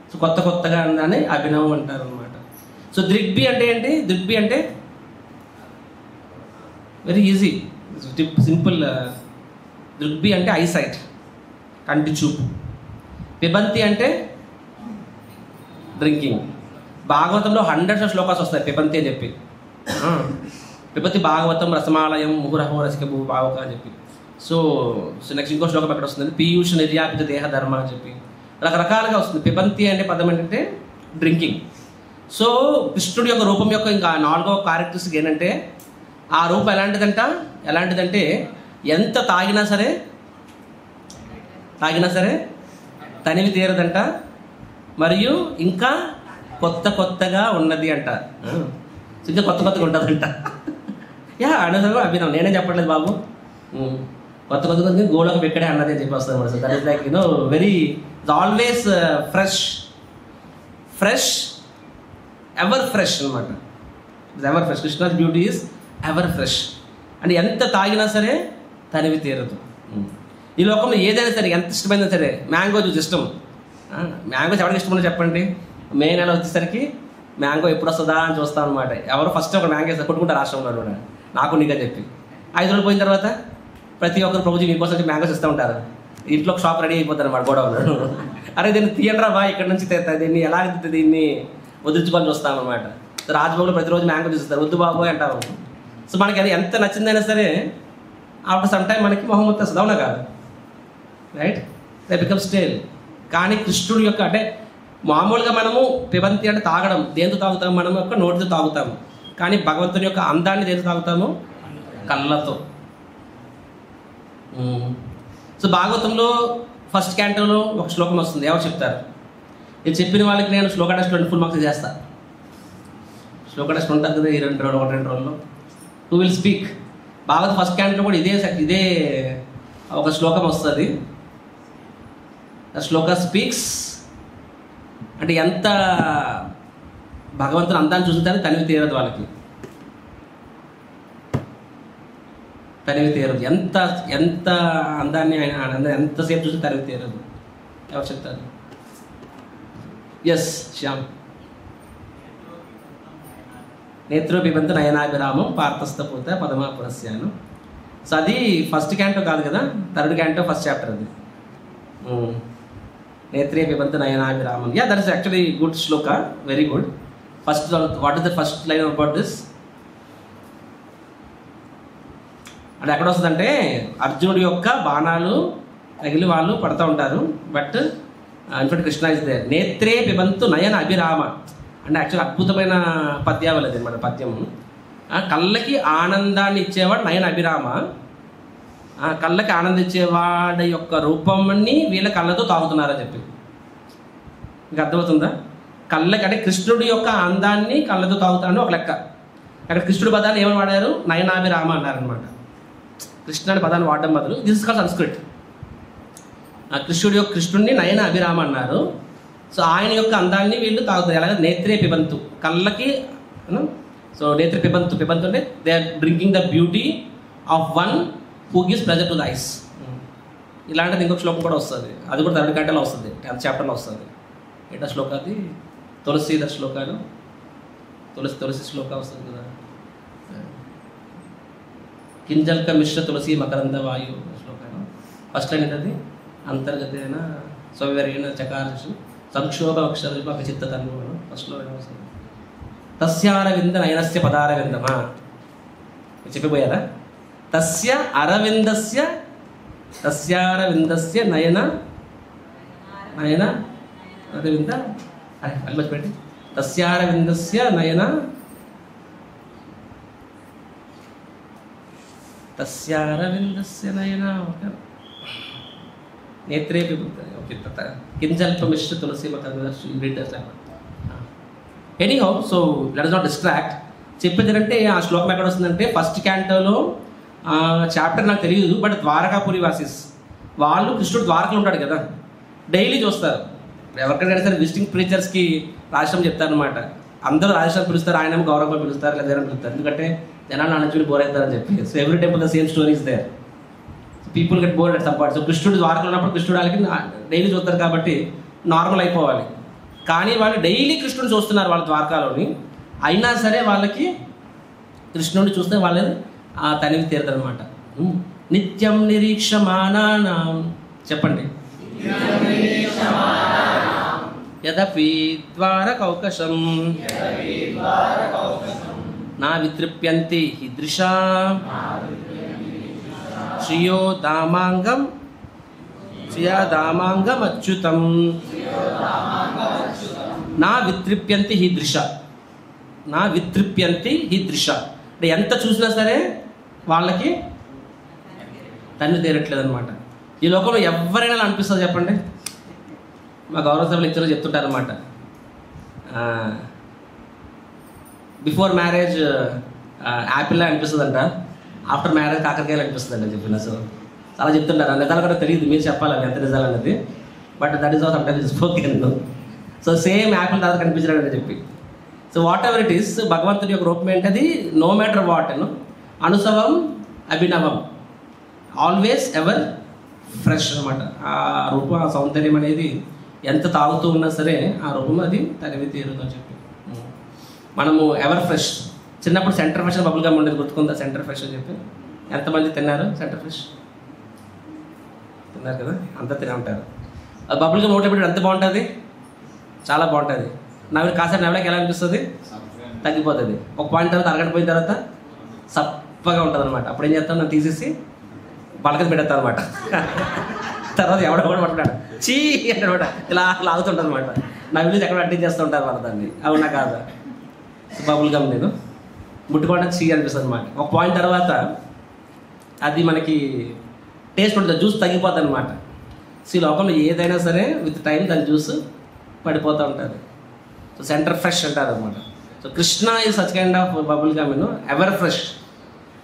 సో కొత్తగా ఉన్నదని అభినవం అంటారు అనమాట. సో దృగ్బి అంటే ఏంటి? దృగ్బి అంటే వెరీ ఈజీ, సింపుల్. దృగ్బి అంటే ఐసైట్, కంటి చూపు. పిబంతి అంటే డ్రింకింగ్. భాగవతంలో హండ్రెడ్స్ ఆఫ్ శ్లోకాస్ వస్తాయి పిబంతి అని చెప్పి. పిబంతి భాగవతం రసమాలయం ముహురహో రసిక భావక అని చెప్పి. సో నెక్స్ట్ ఇంకో శ్లోకం ఎక్కడ వస్తుంది? పీయూష నిర్యాపిత దేహ ధర్మ అని చెప్పి రకరకాలుగా వస్తుంది. పిబంతి అంటే పదం ఏంటంటే డ్రింకింగ్. సో కృష్ణుడి యొక్క రూపం యొక్క ఇంకా 4వ క్యారెక్టరిస్టిక్ ఏంటంటే ఆ రూపం ఎలాంటిదంటే ఎంత తాగినా సరే తనివి తీరదంట, మరియు ఇంకా కొత్తగా ఉన్నది అంట. ఇంకా కొత్తగా ఉంటుందంట. అనసరం అభినవం. నేనే చెప్పట్లేదు బాబు, కొత్త గోడకు పెక్కడే అన్నది అని చెప్పి వస్తుంది అనమాట. So that is like very always fresh ever fresh అనమాట. Ever fresh. Krishna's beauty is ever fresh. అంటే ఎంత తాగినా సరే తనివి తీరదు. ఈ లోకంలో ఏదైనా సరే, ఎంత ఇష్టమైనా సరే, మ్యాంగో జ్యూస్ ఇష్టం. మ్యాంగోస్ ఎవరికి ఇష్టమో చెప్పండి. మే నెల వచ్చేసరికి మ్యాంగో ఎప్పుడు వస్తుందా అని చూస్తాం అనమాట. ఎవరు ఫస్ట్ ఒక మ్యాంగో వేస్తారు, కొట్టుకుంటారు రాష్ట్రంలో కూడా, నాకు నీగా చెప్పి. 5 రోజులు పోయిన తర్వాత ప్రతి ఒక్కరు ప్రభుజీ మీకోసం మ్యాంగోస్ ఇస్తూ ఉంటారు. ఇంట్లో షాప్ రెడీ అయిపోతారు అన్నమాట గొడవలు. అరే దీన్ని తీయండి రా బా, ఇక్కడ నుంచి దీన్ని ఎలా దీన్ని వదిలించుకొని చూస్తాం అనమాట. రాజ్భవన్లో ప్రతిరోజు మ్యాంగో చూస్తారు, వద్దు బాబోయ్ అంటాము. సో మనకి అది ఎంత నచ్చిందైనా సరే ఆఫ్టర్ సమ్ టైం మనకి మొహం వస్తుంది, అవునా కాదు? రైట్? They become stale. కానీ కృష్ణుడి యొక్క అంటే మామూలుగా మనము పిబంతి అంటే తాగడం, దేంతో తాగుతాము? మనం యొక్క నోటితో తాగుతాము. కానీ భగవంతుని యొక్క అందాన్ని దేంతో తాగుతాము? కళ్ళతో. సో భాగవతంలో ఫస్ట్ క్యాంటోలో ఒక శ్లోకం వస్తుంది. ఎవరు చెప్తారు? ఇది చెప్పిన వాళ్ళకి నేను శ్లోక టెస్ట్ 20 ఫుల్ మార్క్స్ చేస్తాను. శ్లోక టెస్ట్ ఉంటుంది కదా ఈ 2 రోజులు 1-2 రోజుల్లో. Who will speak? Bhagavata first క్యాంట్లో కూడా ఇదే ఒక శ్లోకం వస్తుంది. శ్లోక స్పీక్స్ అంటే ఎంత భగవంతుని అందాన్ని చూసుకుంటే తనివి తీరదు వాళ్ళకి, తనివి తీరదు. ఎంత ఎంత అందాన్ని ఆయన ఎంతసేపు చూసి తనివి తీరదు. ఎవరు చెప్తారు? ఎస్ శ్యామ్. నేత్రోపిబంత నయనాభిరామం పార్థస్థపూత పదమాపురస్యాను. సో అది ఫస్ట్ క్యాంటో కాదు కదా, థర్డ్ క్యాంటో ఫస్ట్ చాప్టర్ అది. నేత్రే పిబంత నయనాభిరామం. Yeah, that is actually good shloka, very good. First what is the first line about this అంటే ఎక్కడ వస్తుందంటే అర్జునుడి యొక్క బాణాలు తగిలి వాళ్ళు పడుతూ ఉంటారు. But in fact Krishna is there. నేత్రే పిబంతు నయన అభిరామ అంటే యాక్చువల్ అద్భుతమైన పద్యావళి అది మన పద్యము. కళ్ళకి ఆనందాన్ని ఇచ్చేవాడు నయన అభిరామ. కళ్ళకి ఆనందం ఇచ్చేవాడి యొక్క రూపాన్ని వీళ్ళ కళ్ళతో తాగుతున్నారని చెప్పి మీకు అర్థమవుతుందా? కళ్ళకి అంటే కృష్ణుడి యొక్క అందాన్ని కళ్ళతో తాగుతారని ఒక లెక్క. అక్కడ కృష్ణుడి పదాన్ని ఏమని వాడారు? నయనాభిరామ అన్నారనమాట. కృష్ణుడి పదాన్ని వాడడం బదులు దిస్ ఇస్ కాల్డ్ సంస్కృత్. కృష్ణుడిని నయన అభిరామ అన్నారు. సో ఆయన యొక్క అందాన్ని వీళ్ళు తాగుతారు. ఎలాగ? నేత్రే పిబంతు, కళ్ళకి. సో నేత్రే పిబంతు, పిబంతు అంటే they are drinking the beauty of one who gives pleasure to the eyes. ఇలాంటిది ఇంకొక శ్లోకం కూడా వస్తుంది, అది కూడా 3rd cantoలో వస్తుంది, 10th chapterలో వస్తుంది. ఏంటా శ్లోక? అది తులసీద శ్లోకాలు, తులసి శ్లోక వస్తుంది కదా. కింజల్క మిశ్ర తులసి మకరంద వాయు శ్లోకాలు. ఫస్ట్ లైన్ ఏంటది? అంతర్గతైన సౌవర్యైన చకారసు సంక్షోభ అక్షర చిత్త తన్ను. ఫస్ట్లో వస్తుంది. తస్యారవింద నయనస్య పదారవిందమా చెప్పిపోయారా? తస్యారవిందస్య నయన అరవింద అల్మచ్చిపెట్టి తస్యారవిందస్య నయన నేత్రే కింజల్ప మిశ్ర తులసి anyhow. So let us not distract. చెప్పేది ఏంటంటే ఆ శ్లోకం ఎక్కడ వస్తుందంటే ఫస్ట్ క్యాంటోలో చాప్టర్ నాకు తెలియదు, బట్ ద్వారకాపురి వాసిస్ వాళ్ళు కృష్ణుడు ద్వారకలో ఉంటాడు కదా, డైలీ చూస్తారు. ఎవరికైనా సరే విజిటింగ్ ప్రీచర్స్కి రాష్ట్రం చెప్తారనమాట. అందరూ రాజస్థాన్ పిలుస్తారు, ఆయన గౌరవంగా పిలుస్తారు, లేదా పిలుస్తారు. ఎందుకంటే జనాలు నడుచుకుని బోర్ అవుతారని చెప్పి. So every temple the same stories there. People get bored at some point. So కృష్ణుడు ద్వారకలో ఉన్నప్పుడు కృష్ణుడు వాళ్ళకి డైలీ చూస్తారు కాబట్టి నార్మల్ అయిపోవాలి. కానీ వాళ్ళు డైలీ కృష్ణుడు చూస్తున్నారు వాళ్ళ ద్వారకాలోని, అయినా సరే వాళ్ళకి కృష్ణుడిని చూస్తే వాళ్ళది ఆ తనివి తీరదనమాట. నిత్యం నిరీక్షమానానాం చెప్పండి. యదపి ద్వారకౌకశం నా వితృప్యంతి హీదృశా శ్రియాదామాంగం అచ్యుతం నా వితృప్యంతి హీదృశ. నా వితృప్యంతి హీదృశ అంటే ఎంత చూసినా సరే వాళ్ళకి తన్ను తీరట్లేదు అనమాట. ఈ లోకంలో ఎవరైనా అనిపిస్తుంది చెప్పండి. మా గౌరవ సభ లెక్చర్లు చెప్తుంటారు అనమాట, బిఫోర్ మ్యారేజ్ యాపిల్లా అనిపిస్తుందంట, ఆఫ్టర్ మ్యారేజ్ కాకరకాయలు అనిపిస్తుందంట చెప్పిన. సో అలా చెప్తుంటారు. నిజాలు కూడా తెలియదు, మీరు చెప్పాలి ఎంత నిజాలు అనేది. But that is all sometimes spoken. So same apple తర్వాత కనిపించడం అని చెప్పి. So whatever it is, భగవంతుడి యొక్క రూపం ఏంటది? నో మ్యాటర్ వాట్ అనుసవం అభినవం, ఆల్వేస్ ఎవర్ ఫ్రెష్ అనమాట. ఆ రూపం, ఆ సౌందర్యం అనేది ఎంత తాగుతూ ఉన్నా సరే ఆ రూపం అది తనివి తీరుతో చెప్పి. మనము ఎవర్ ఫ్రెష్. చిన్నప్పుడు సెంటర్ ఫ్రెష్ బబుల్ గమ్ ఉండేది, గుర్తుకుందా? సెంటర్ ఫ్రెష్ అని చెప్పి ఎంతమంది తిన్నారు? సెంటర్ ఫ్రెష్ తిన్నారు కదా, అంతా తినే ఉంటారు. అది బబుల్ గమ్ నోట్లో పెట్టి ఎంత బాగుంటుంది, చాలా బాగుంటుంది. నవ్వు కాసేపు నవ్వడానికి ఎలా అనిపిస్తుంది? తగ్గిపోతుంది. ఒక పాయింట్ తర్వాత అరగంట పోయిన తర్వాత సప్పగా ఉంటుంది అనమాట. అప్పుడు ఏం చేస్తాను, నన్ను తీసేసి బలకది పెట్టేస్తాను అనమాట. తర్వాత ఎవడెవడ పట్టుకుంటాడు, చీ అంటాడు, ఇలా లాగుతుంటుంది అనమాట. నవ్వులు ఎక్కడ అడ్డింగ్ చేస్తూ ఉంటారు వాళ్ళ దాన్ని. అవునా కాదా? బబుల్ గమ్ నేను ముట్టుకోవడానికి చీ అనిపిస్తుంది అనమాట. ఒక పాయింట్ తర్వాత అది మనకి టేస్ట్ ఉంటుంది, జ్యూస్ తగ్గిపోతుంది అనమాట. సో ఈ లోకంలో ఏదైనా సరే విత్ టైం దాని జ్యూస్ పడిపోతూ ఉంటుంది. సో సెంటర్ ఫ్రెష్ అంటారు అనమాట. So Krishna is such kind of bubble gum, ever fresh.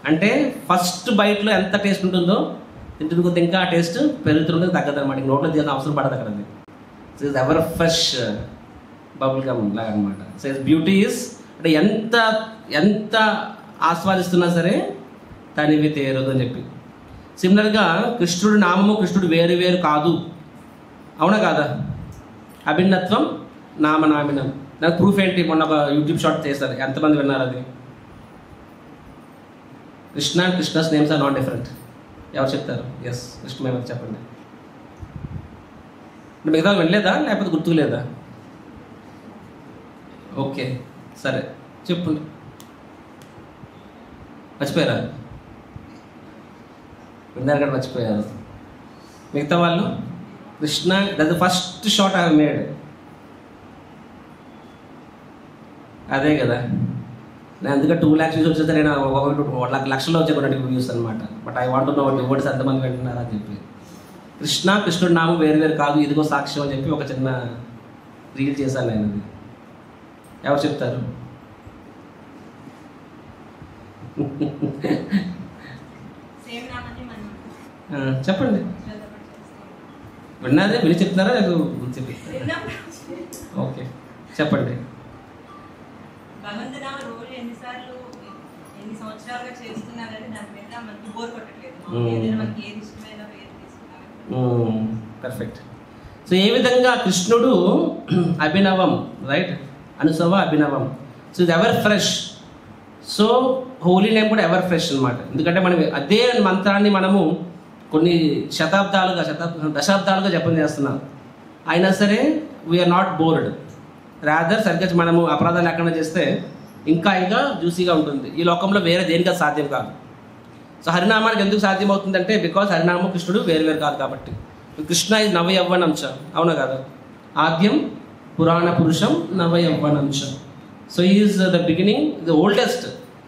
అంటే ఫస్ట్ బైట్లో ఎంత టేస్ట్ ఉంటుందో తింటుంది కొద్ది ఇంకా ఆ టేస్ట్ పెరుగుతుంటుంది, తగ్గదు అనమాట. నోట్లో తీయాల్సిన అవసరం పడదు అక్కడ. అది so is ever fresh bubble gum లాగా అనమాట. సో ఇస్ బ్యూటీ ఈస్ అంటే ఎంత ఎంత ఆస్వాదిస్తున్నా సరే తనివి తీరదు అని చెప్పి. సిమిలర్గా కృష్ణుడి నామము కృష్ణుడు వేరు వేరు కాదు, అవునా కాదా? అభిన్నత్వం నామనామినం. దానికి ప్రూఫ్ ఏంటి? మొన్న ఒక యూట్యూబ్ షార్ట్ చేస్తారు, ఎంతమంది విన్నారు అది? Krishna and Krishna's names are not different. ఎవరు చెప్తారు? ఎస్, కృష్ణమేమో చెప్పండి. మిగతా వినలేదా లేకపోతే గుర్తుకు లేదా? ఓకే సరే చెప్పు. మర్చిపోయారా? విన్నారు కదా, మర్చిపోయారు. మిగతా వాళ్ళు Krishna that the first shot I have made. అదే కదా, నేను అందుకే 2 lakhs వ్యూస్ వచ్చేస్తే నేను 1 లక్షల్లో వచ్చే కొన్ని వ్యూస్ అనమాట. But I want no devotees ఎంతమంది వింటున్నారా అని చెప్పి. కృష్ణ కృష్ణుడి నామం వేరు వేరు కాదు, ఇదిగో సాక్ష్యం అని చెప్పి ఒక చిన్న రీల్ చేశాను నేను. అది ఎవరు చెప్తారు? చెప్పండి. విన్నదే విని చెప్తున్నారా? చెప్పి ఓకే చెప్పండి. పర్ఫెక్ట్. సో ఏ విధంగా కృష్ణుడు అభినవం, రైట్? అనుసవ అభినవం. సో ఇది ever fresh. So holy name కూడా ఎవర్ ఫ్రెష్ అనమాట. ఎందుకంటే మనం అదే మంత్రాన్ని మనము కొన్ని దశాబ్దాలుగా జపం చేస్తున్నాం, అయినా సరే వీఆర్ నాట్ బోర్డ్. రాదర్ సరిగ్గా మనము అపరాధాలు లేకుండా చేస్తే ఇంకా ఇంకా జ్యూసీగా ఉంటుంది. ఈ లోకంలో వేరే దేనిగా సాధ్యం కాదు. సో హరినామానికి ఎందుకు సాధ్యం అవుతుందంటే బికాస్ హరినామం కృష్ణుడు వేరు వేరు కాదు కాబట్టి. కృష్ణ ఇది నవయవ్వనంశ, అవునా కాదు? ఆద్యం పురాణ పురుషం నవయవ్వనంశ. So is the beginning, the oldest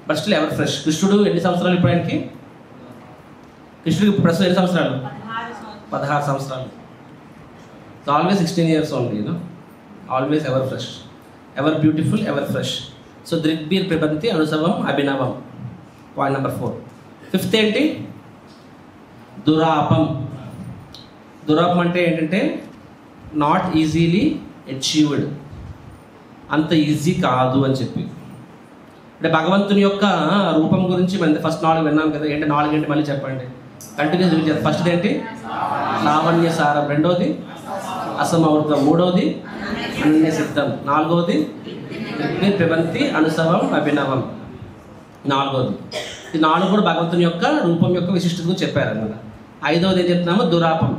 but still ever fresh. కృష్ణుడు ఎన్ని సంవత్సరాలు ఇప్పుడు ఆయనకి? కృష్ణుడికి ప్రస్తుతం ఎన్ని సంవత్సరాలు? 16 సంవత్సరాలు. So always 16 years only, you know. Always ever fresh, ever beautiful, ever fresh. So దృగ్బీర్ ప్రబంతి అనుసవం అభినవం. Point number 4. 5th ఏంటి? దురాపం. దురాపం అంటే ఏంటంటే నాట్ ఈజీలీ అచీవ్డ్, అంత ఈజీ కాదు అని చెప్పి. అంటే భగవంతుని యొక్క రూపం గురించి మనం ఫస్ట్ 4 విన్నాం కదా. ఏంటి 4 ఏంటి మళ్ళీ చెప్పండి, కంటిన్యూస్ చూపించారు. ఫస్ట్ ఏంటి? లావణ్య సారం. 2వది అసమౌర్గం. 3వది అనన్య సిద్ధం. 4వది ప్రబంతి అనుసవం అభినవం. 4వది. ఈ 4 కూడా భగవంతుని యొక్క రూపం యొక్క విశిష్టత గురించి చెప్పారన్నమాట. 5వది ఏం చెప్తున్నాము? దురాపం.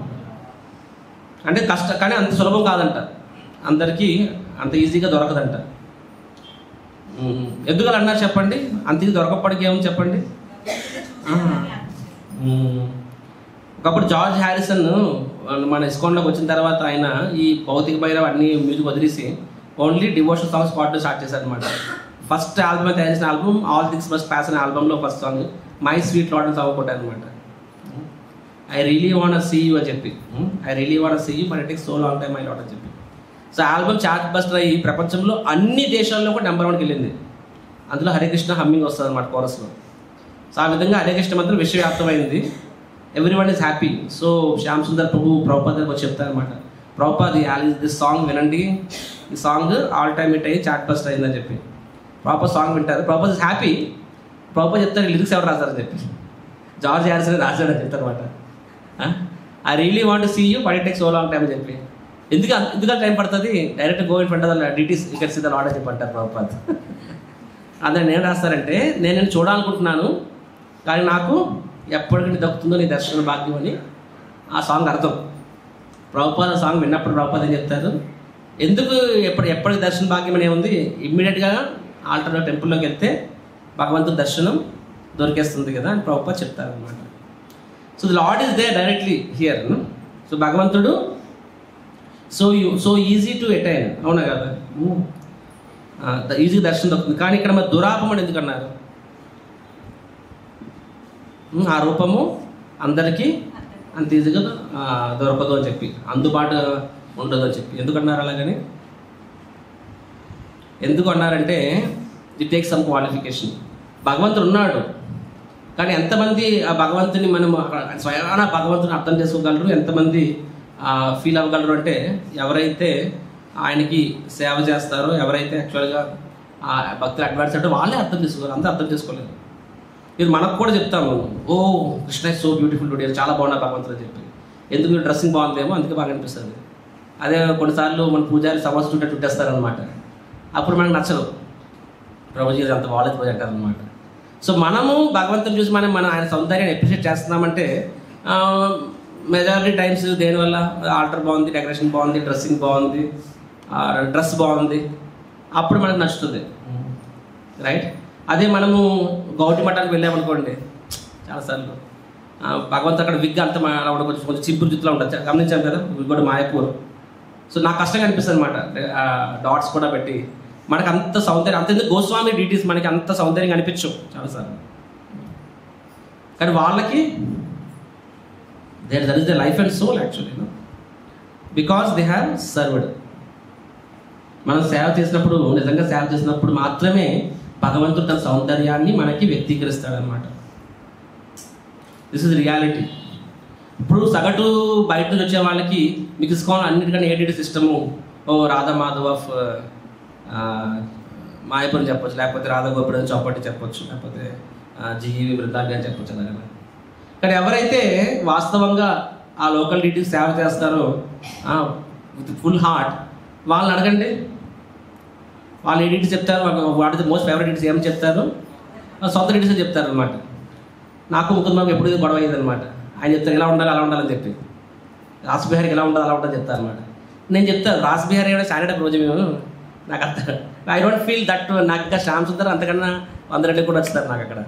అంటే కష్టం, కానీ అంత సులభం కాదంట, అందరికీ అంత ఈజీగా దొరకదంట. ఎందుకని అన్నారు చెప్పండి? అంత ఇది దొరకప్పటికి ఏమని చెప్పండి. ఒకప్పుడు జార్జ్ హ్యారిసన్ మన ఇస్కాన్లోకి వచ్చిన తర్వాత ఆయన ఈ భౌతిక భైరవ అన్ని మ్యూజిక్ వదిలేసి ఓన్లీ డివోషనల్ సాంగ్స్ పాడడం స్టార్ట్ చేశారు అనమాట. ఫస్ట్ ఆల్బమ్ తయారు చేసిన album all things must pass అనే ఆల్బంలో first song my sweet lord అని సాంగ్ కొట్టారు అనమాట. I really want see you అని చెప్పి, I really want see you but it takes so long time my lord అని చెప్పి. సో ఆల్బమ్ చార్ట్ బస్టర్ అయ్యి ప్రపంచంలో అన్ని దేశాల్లో కూడా నెంబర్ 1కి వెళ్ళింది. అందులో హరే కృష్ణ హమ్మింగ్ వస్తుంది అనమాట కోరస్లో. సో ఆ విధంగా హరే కృష్ణ మంత్రం విశ్వవ్యాప్తమైంది. Everyone is happy. So Shyam Sundar Prabhu Prabhupad దగ్గరకు వచ్చి చెప్తారనమాట, ప్రభుపాద్ దిస్ సాంగ్ వినండి, ఈ సాంగ్ ఆల్ టైమ్ హిట్ అయ్యి చార్ట్ బస్టర్ అయిందని చెప్పి. ప్రభుపాద్ సాంగ్ వింటారు, ప్రభుపాద్ ఇస్ హ్యాపీ. ప్రభుపాద్ చెప్తారు లిరిక్స్ ఎవరు రాశారని చెప్పి. జార్జ్ హ్యారిసన్ రాశాడని చెప్తారు అనమాట. I really want see you but it takes so long time అని చెప్పి. ఎందుకంటే టైం పడుతుంది, direct go in front of the deities ఇక్కడ సిద్ధ లాడ్ అని చెప్పి అంటారు ప్రభుపాద్. అందులో ఏం రాస్తారంటే, నేను చూడాలనుకుంటున్నాను కానీ నాకు ఎప్పటికీ దక్కుతుందో నీ దర్శన భాగ్యం అని ఆ సాంగ్ అర్థం. ప్రభుపాద్ ఆ సాంగ్ విన్నప్పుడు ప్రభుపాద్ ఏం చెప్తారు, ఎందుకు ఎప్పటికి దర్శన భాగ్యం అనే ఉంది, ఇమ్మీడియట్గా ఆల్టర్నేట్ టెంపుల్లోకి వెళ్తే భగవంతుడి దర్శనం దొరికేస్తుంది కదా అని ప్రభుపాద్ చెప్తారు అనమాట. So the lord is there directly here. So భగవంతుడు సో ఈజీ టు అటైన్, అవునా కదా? ఈజీగా దర్శనం దొరుకుతుంది. కానీ ఇక్కడ మరి దురాపం అని ఎందుకన్నారు? ఆ రూపము అందరికీ అంత ఈజీగా దొరకదు అని చెప్పి, అందుబాటు ఉండదు అని చెప్పి. ఎందుకన్నారు అలాగని? ఎందుకు అన్నారంటే ఇట్ టేక్స్ సమ్ క్వాలిఫికేషన్. భగవంతుడు ఉన్నాడు కానీ ఎంతమంది ఆ భగవంతుని మనం స్వయాన భగవంతుని అర్థం చేసుకోగలరు, ఎంతమంది ఫీల్ అవ్వగలరు అంటే ఎవరైతే ఆయనకి సేవ చేస్తారో, ఎవరైతే యాక్చువల్గా ఆ భక్తులు అడ్వాన్స్ అంటే వాళ్ళే అర్థం చేసుకోగలరు, అంతా అర్థం చేసుకోలేరు. మీరు మనకు కూడా చెప్తాము, oh Krishna is so beautiful today, చాలా బాగున్నారు భగవంతుడు అని చెప్పి. ఎందుకు డ్రెస్సింగ్ బాగుందేమో అందుకే బాగా అనిపిస్తుంది. అదే కొన్నిసార్లు మన పూజారి సమస్య చుట్టేస్తారనమాట, అప్పుడు మనకు నచ్చదు, ప్రభుజీ అంత బాగాలేదు పూజ అంటారనమాట. సో మనము భగవంతుని చూసి మన ఆయన సౌందర్యాన్ని అప్రిషియేట్ చేస్తున్నామంటే మెజారిటీ టైమ్స్ దేనివల్ల ఆల్టర్ బాగుంది, డెకరేషన్ బాగుంది, డ్రెస్సింగ్ బాగుంది, డ్రెస్ బాగుంది, అప్పుడు మనకు నచ్చుతుంది, రైట్. అదే మనము గౌటి మఠానికి వెళ్ళామనుకోండి, చాలాసార్లు భగవంతుడు అక్కడ విగ్ అంతా అలా ఉండదు, కొంచెం చింపురు జుత్తులో ఉంటుంది, గమనించాం కదా, కూడా మాయపూర్. సో నాకు కష్టంగా అనిపిస్తుంది అనమాట, డాట్స్ కూడా పెట్టి మనకు అంత సౌందర్యం, అంతేందుకు గోస్వామి డీటీస్ మనకి అంత సౌందర్యంగా అనిపించవు చాలాసార్లు. కానీ వాళ్ళకి that is the life and soul actually, because they have served. మనం సేవ చేసినప్పుడు, నిజంగా సేవ చేసినప్పుడు మాత్రమే భగవంతుడు తన సౌందర్యాన్ని మనకి వ్యక్తీకరిస్తాడనమాట. This is reality. ఇప్పుడు సగటు బయట నుంచి వచ్చే వాళ్ళకి మీకు ఇస్కాన్ అన్నిటికన్నా ఏడిటి సిస్టము, ఓ రాధా మాధవ్ ఆఫ్ మాయపురం చెప్పొచ్చు, లేకపోతే రాధా గోపురం చౌపట్టి చెప్పొచ్చు, లేకపోతే జీవి వృద్ధాంగి అని చెప్పొచ్చు అలాగే. కానీ ఎవరైతే వాస్తవంగా ఆ లోకల్ డీటీస్ సేవ చేస్తారో విత్ ఫుల్ హార్ట్, వాళ్ళని అడగండి, వాళ్ళు ఏ డీటీస్ చెప్తారు, what is the most favourite deities ఏమని చెప్తారు, సొంత డీటీస్ అని చెప్తారు అనమాట. నాకు ముకుందమాకు ఎప్పుడు గొడవ అయ్యేది అనమాట. ఆయన చెప్తారు ఇలా ఉండాలి అలా ఉండాలని చెప్పి, రాస్బిహారీకి ఎలా ఉండాలి అలా ఉండాలని చెప్తారు అనమాట. నేను చెప్తాను రాస్బిహారీ కూడా శానిటరీ రోజు మేము, నాకు అంత ఐ డోంట్ ఫీల్ దట్. నాకు ఇంకా శ్యామ్ సుందర్ అంతకన్నా 100 రెడ్డి కూడా వచ్చుతారు నాకు అక్కడ.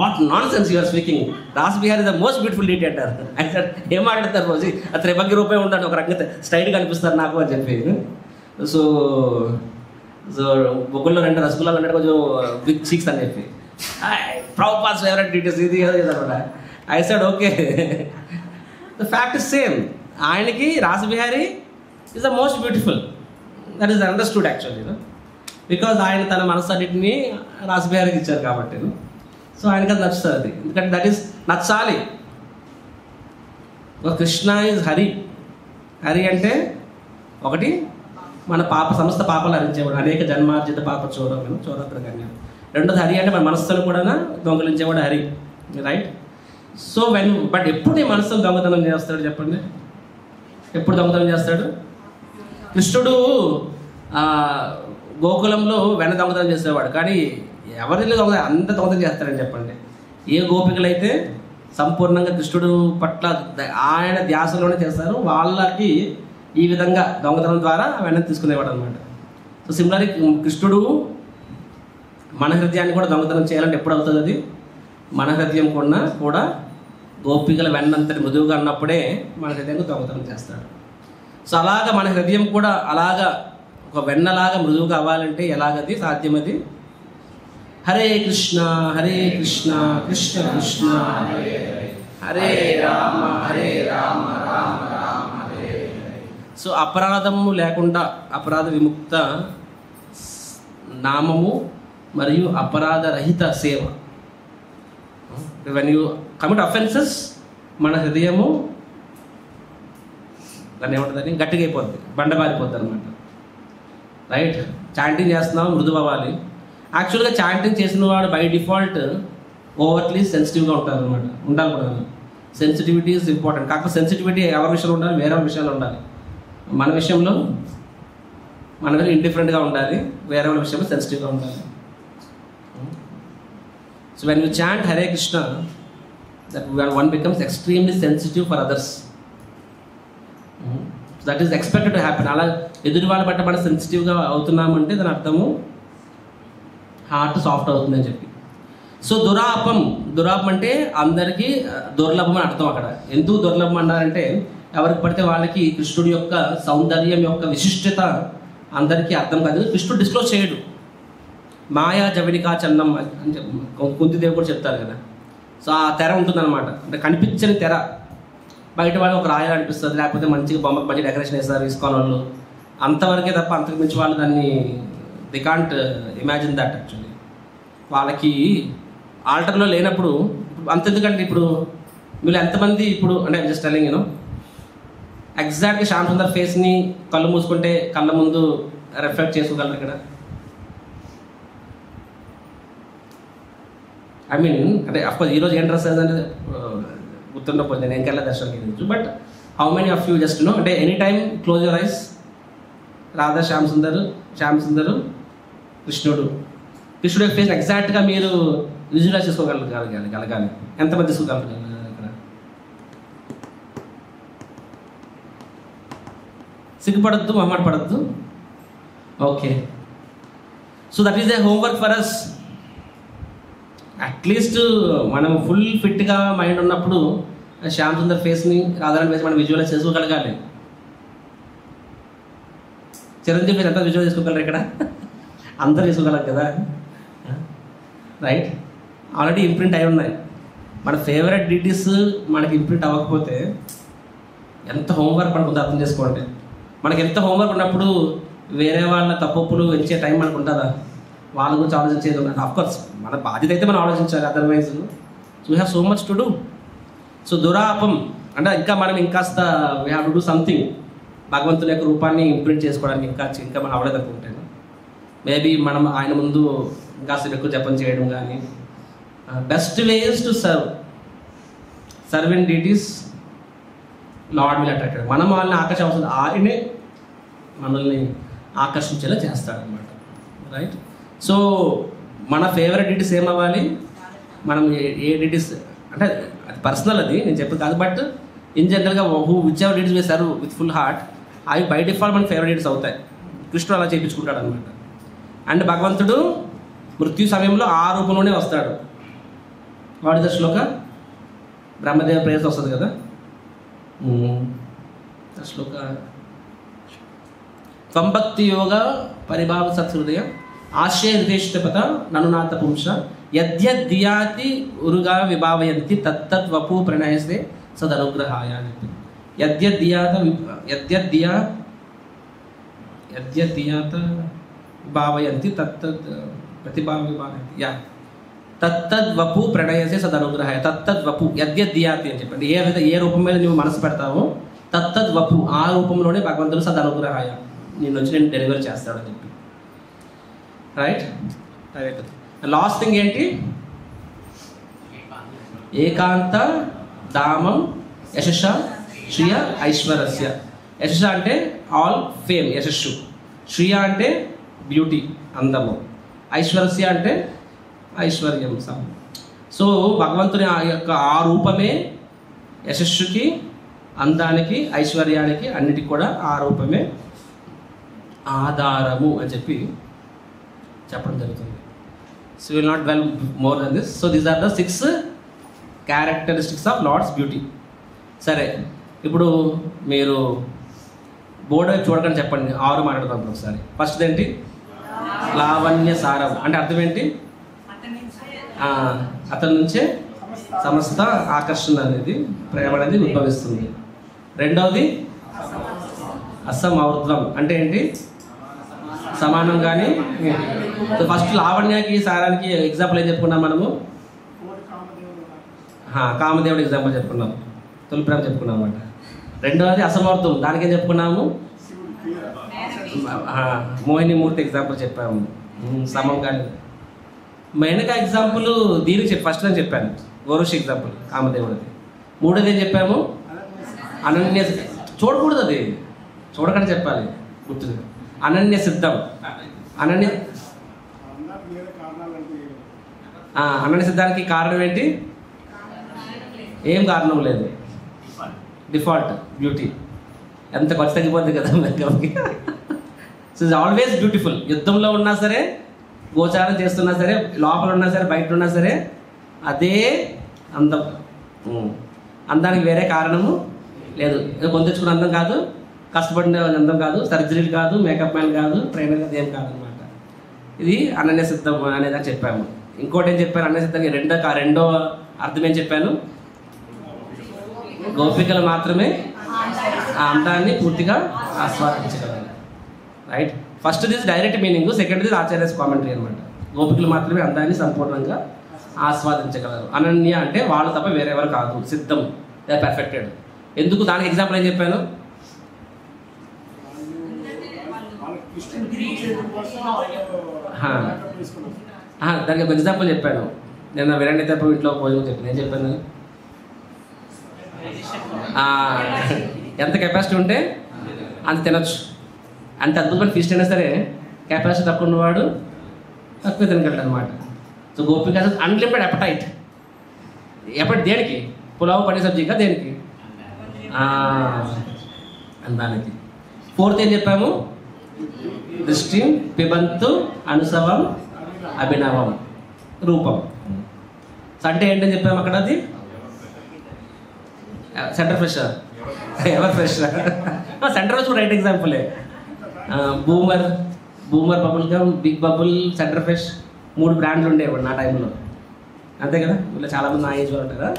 What nonsense you are speaking, Rasbihari the most beautiful deity అంటారు. ఆయన ఏం మాట్లాడతారు రోజు, ఆ త్రిభంగి రూపాయి ఉంటాడు, ఒక రకంగా స్టైల్గా కనిపిస్తారు నాకు అని చెప్పి. సో సో బొగ్గుల్లో 2 రసగుల్లాలు అంటే కొంచెం బిగ్ చీక్స్ అని చెప్పి, ప్రభుపాద్ ఫేవరెట్ డీటీస్ ఇది అనమాట. I said okay, the fact is same. ఆయనకి Rasbihari is the most beautiful, that is understood actually, because ఆయన తన మనసు అన్నింటినీ రాస్బిహారీకి ఇచ్చారు కాబట్టి. సో ఆయనకి అది నచ్చుతుంది అది, ఎందుకంటే దట్ ఈస్ నచ్చాలి. కృష్ణ ఈజ్ హరి. హరి అంటే ఒకటి మన సమస్త పాపాలు హరించేవాడు, అనేక జన్మార్జిత పాప చోరత్రకన్యం. రెండోది హరి అంటే మన మనస్సును కూడా దొంగలించేవాడు హరి, రైట్. సో బట్ ఎప్పుడు నీ మనస్సును దొంగతనం చేస్తాడు చెప్పండి, ఎప్పుడు దొంగతనం చేస్తాడు? కృష్ణుడు గోకులంలో వెన్న దొంగతనం చేసేవాడు, కానీ ఎవరిని అంత దొంగతనం చేస్తాడని చెప్పండి. ఏ గోపికలైతే సంపూర్ణంగా కృష్ణుడు పట్ల ఆయన ధ్యాసలోనే చేస్తారు, వాళ్ళకి ఈ విధంగా దొంగతనం ద్వారా వెన్న తీసుకునేవాడు అనమాట. సో సిమిలర్లీ కృష్ణుడు మన హృదయాన్ని కూడా దొంగతనం చేయాలంటే ఎప్పుడు అవుతుంది అది? మన హృదయం కూడా గోపికల వెన్నంతటి మృదువుగా ఉన్నప్పుడే మన హృదయంగా దొంగతనం చేస్తాడు. సో అలాగా మన హృదయం కూడా అలాగా ఒక వెన్నలాగా మృదువుగా అవ్వాలంటే ఎలాగది సాధ్యమది? హరే కృష్ణ కృష్ణ కృష్ణ హరే రామ రామ రామ హరే. సో అపరాధము లేకుండా అపరాధ విముక్త నామము మరియు అపరాధ రహిత సేవ. వెన్ యూ కమిట్ అఫెన్సెస్ మన హృదయము దాన్ని ఏమంటుందని గట్టిగా అయిపోద్ది, బండబారిపోద్ది అనమాట, రైట్. చాంటింగ్ చేస్తున్నాం మృదు అవ్వాలి. యాక్చువల్గా చాంటింగ్ చేసిన వాడు బై డిఫాల్ట్ ఓవర్లీ సెన్సిటివ్గా ఉంటారు అనమాట, ఉండాలి కూడా. Sensitivity is important. కాకపోతే సెన్సిటివిటీ ఎవరి విషయంలో ఉండాలి, వేరే విషయాలు ఉండాలి. మన విషయంలో మన దగ్గర ఇండిఫరెంట్గా ఉండాలి, వేరే వాళ్ళ విషయంలో సెన్సిటివ్గా ఉండాలి. So when you chant Hare Krishna, that one becomes extremely sensitive for others. So that is expected to happen. అలా ఎదుటి వాళ్ళ బట్ట మనం సెన్సిటివ్గా అవుతున్నామంటే దాని అర్థము హార్ట్ సాఫ్ట్ అవుతుందని చెప్పి. సో దురాపం అంటే అందరికీ దుర్లభం అని అర్థం. అక్కడ ఎందుకు దుర్లభం అన్నారంటే ఎవరికి పడితే వాళ్ళకి కృష్ణుడి యొక్క సౌందర్యం యొక్క విశిష్టత అందరికీ అర్థం కాదు. కృష్ణుడు డిస్క్లోజ్ చేయడు. మాయా జవనికా చన్నం అని కుంతిదేవి కూడా చెప్తారు కదా. సో ఆ తెర ఉంటుందన్నమాట, అంటే కనిపించని తెర. బయట వాళ్ళు ఒక రాయలు అనిపిస్తుంది, లేకపోతే మంచిగా బొమ్మకు మంచి డెకరేషన్ వేస్తారు ఇస్కాన్ వాళ్ళు, అంతవరకే తప్ప అంతకు మించి వాళ్ళు దాన్ని the can't imagine that. Actually వాళ్ళకి ఆల్టర్లో లేనప్పుడు అంతెందుకంటే ఇప్పుడు మీరు ఎంతమంది ఇప్పుడు అంటే జస్ట్ టెల్లింగ్ యూనో ఎగ్జాక్ట్గా శ్యామ్ సుందర్ ఫేస్ని కళ్ళు మూసుకుంటే కళ్ళ ముందు రిఫ్లెక్ట్ చేసుకోగలరు ఇక్కడ? ఐ మీన్ అంటే అఫ్కోర్స్ ఈరోజు ఏం డ్రెస్ అంటే గుర్తుండకపోతే నేను ఇంకెళ్ళ దర్శనం. But how many of you just know అంటే any time close your eyes, Radha Shyam Sundar కృష్ణుడు యొక్క ఫేస్ ఎగ్జాక్ట్గా మీరు విజువలైజ్ చేసుకోగలగాలి. ఎంతమంది తీసుకోగలరు ఇక్కడ? సిగ్గుపడద్దు, మొహమాట పడద్దు. Okay, so that is the homework for us. At least మనం ఫుల్ ఫిట్గా మైండ్ ఉన్నప్పుడు శ్యామ్ సుందర్ ఫేస్ని, రాధారాణి ఫేస్ మనం విజువలైజ్ చేసుకోగలగాలి. చిరంజీవి ఫేస్ ఎంత విజువల్ చేసుకోగలరు ఇక్కడ? అందరూ చేసుకోగలరు కదా, రైట్? ఆల్రెడీ ఇంప్రింట్ అయి ఉన్నాయి. మన ఫేవరెట్ డిటీస్ మనకి ఇంప్రింట్ అవ్వకపోతే ఎంత హోంవర్క్ మనకు ఉందో అర్థం చేసుకోండి. మనకి ఎంత హోంవర్క్ ఉన్నప్పుడు వేరే వాళ్ళ తప్పులు ఎంచే టైం మనకు ఉంటుందా? వాళ్ళ గురించి ఆలోచించేది ఉన్నది. అఫ్కోర్స్ మన బాధ్యత అయితే మనం ఆలోచించాలి, otherwise we have so much to do. So దురాపం అంటే ఇంకా మనం ఇంకాస్త we have to do something భగవంతుని యొక్క రూపాన్ని ఇంప్రింట్ చేసుకోవడానికి ఇంకా మనం అవ్వలేదు అనుకుంటాను. మేబీ మనం ఆయన ముందు ఇంకాస్త ఎక్కువ జపం చేయడం కానీ, best ways to serve in duties lord will attract. మనం వాళ్ళని ఆకర్షించాల్సింది ఆయనే మనల్ని ఆకర్షించేలా చేస్తాడనమాట, రైట్? సో మన ఫేవరెట్ డ్యూటీస్ ఏమవ్వాలి? మనం ఏ డ్యూటీస్ అంటే అది పర్సనల్, అది నేను చెప్పేది కాదు. బట్ ఇన్ జనరల్గా విచ్ ఎవర్ డ్యూటీస్ వేశారు విత్ ఫుల్ హార్ట్, అవి బై డిఫాల్ట్ మన ఫేవరెట్ డ్యూటీస్ అవుతాయి. కృష్ణుడు అలా చేయించుకుంటాడు అనమాట. అండ్ భగవంతుడు మృత్యు సమయంలో ఆ రూపంలోనే వస్తాడు. వాడి శ్లోక బ్రహ్మదేవ ప్రేయస్ వస్తుంది కదా, శ్లోక త్వంభక్తి యోగ పరిభావ సత్హృదయ ఆశయ హృదయష్టపత ననునాథ పుంస యద్యద్దియాతి ఉరుగా విభావయంతి తత్తద్వపు ప్రణయసే సదనుగ్రహాయ అని చెప్పి. యద్యద్దియాత భావయంతి తత్తద్ ప్రతిభావ విభావయంతి యా తత్తద్వపు ప్రణయసే సదనుగ్రహాయ. తత్తద్వపు యద్యద్దియాతి అని చెప్పండి. ఏ రూపం మీద నువ్వు మనసు పెడతావో తత్తద్వపు ఆ రూపంలోనే భగవంతుడు సదనుగ్రహాయ నేను వచ్చి నేను డెలివరీ చేస్తాడని చెప్పి, రైట్? లాస్ట్ థింగ్ ఏంటి? ఏకాంత దామం యశస్స శ్రియ ఐశ్వర్యస్య. యశస్స అంటే ఆల్ ఫేమ్, యశస్సు. శ్రియ అంటే బ్యూటీ, అందము. ఐశ్వర్యస్య అంటే ఐశ్వర్యం. సో భగవంతుని యొక్క ఆ రూపమే యశస్సుకి, అందానికి, ఐశ్వర్యానికి అన్నిటికి కూడా ఆ రూపమే ఆధారము అని చెప్పి చెప్పడం జరుగుతుంది. So will not well more than this. So these are the 6 characteristics of lord's beauty. సరే, ఇప్పుడు మీరు బోర్డు చూడకుండా చెప్పండి, 6 మాట్లాడదాం ఒకసారి. ఫస్ట్ ఏంటి? లావణ్య సారం అంటే అర్థం ఏంటి? అతని నుంచే సమస్త ఆకర్షణ అనేది, ప్రేమ అనేది ఉద్భవిస్తుంది. రెండవది అసమౌర్ధ్వం అంటే ఏంటి? సమానం. కానీ ఫస్ట్ లావణ్యకి సారానికి ఎగ్జాంపుల్ ఏం చెప్పుకున్నాం మనము? కామదేవుడు ఎగ్జాంపుల్ చెప్పుకున్నాం, తొలి ప్రేమ చెప్పుకున్నాం అన్నమాట. రెండవది అసమర్థం, దానికి ఏం చెప్పుకున్నాము? మోహిని మూర్తి ఎగ్జాంపుల్ చెప్పాము, సమం. కానీ మెయిన్గా ఎగ్జాంపుల్ దీనికి ఫస్ట్ నేను చెప్పాను, గోరుషి ఎగ్జాంపుల్ కామదేవుడిది. మూడోది ఏం చెప్పాము? అనన్య. చూడకూడదు, అది చూడకుండా చెప్పాలి, గుర్తుగా. అనన్య సిద్ధం. అనన్య సిద్ధానికి కారణం ఏంటి? ఏం కారణం లేదు, డిఫాల్ట్ బ్యూటీ. ఎంత ఖర్చు తగ్గిపోద్ది కదా మేకప్కి. So is always beautiful. యుద్ధంలో ఉన్నా సరే, గోచారం చేస్తున్నా సరే, లోపల ఉన్నా సరే, బయట ఉన్నా సరే, అదే అందం. అందానికి వేరే కారణము లేదు. ఏదో పొందించుకున్న అందం కాదు, కష్టపడిన అందం కాదు, సర్జరీలు కాదు, మేకప్ మ్యాన్ కాదు, ట్రైనర్ కాదు, ఏం కాదనమాట. ఇది అనన్య సిద్ధం అనేది చెప్పాము. ఇంకోటి ఏం చెప్పాను? అనన్య సిద్ధానికి రెండో అర్థం ఏం చెప్పాను? గోపికలు మాత్రమే ఆ అందాన్ని పూర్తిగా ఆస్వాదించగలరు, right? First this direct meaning, second this acharya's commentary అనమాట. గోపికలు మాత్రమే అందాన్ని సంపూర్ణంగా ఆస్వాదించగలరు. అనన్య అంటే వాళ్ళు తప్ప వేరెవరు కాదు, సిద్ధం, దే ఆర్ పర్ఫెక్టెడ్. ఎందుకు దానికి ఎగ్జాంపుల్ ఏం చెప్పాను? దానికి ఒక ఎగ్జాంపుల్ చెప్పాను. నేను వినండి తప్ప ఇంట్లో భోజనం చెప్పాను. ఏం చెప్పాను? ఎంత కెపాసిటీ ఉంటే అంత తినొచ్చు. అంత అద్భుతమైన ఫీస్ట్ అయినా సరే కెపాసిటీ తక్కువ ఉన్నవాడు తక్కువ తినగలడు అనమాట. సో గోపిక అన్లిమిటెడ్ అపటైట్. ఎప్పటి దేనికి? పులావ్ పని సబ్జీగా దేనికి? దానికి. ఫోర్త్ ఏం చెప్పాము? దృష్టి పిబంతు అనుసవం అభినవం రూపం. సో అంటే ఏంటని చెప్పాము అక్కడ? అది Center fresher, ever fresher. Center fresh right ఎగ్జాంపులే. Boomer bubble gum, big bubble, Center fresh 3 బ్రాండ్లు ఉండేవాడు నా టైంలో. అంతే కదా? ఇలా చాలామంది నా ఏజ్ వాళ్ళు ఉంటారా?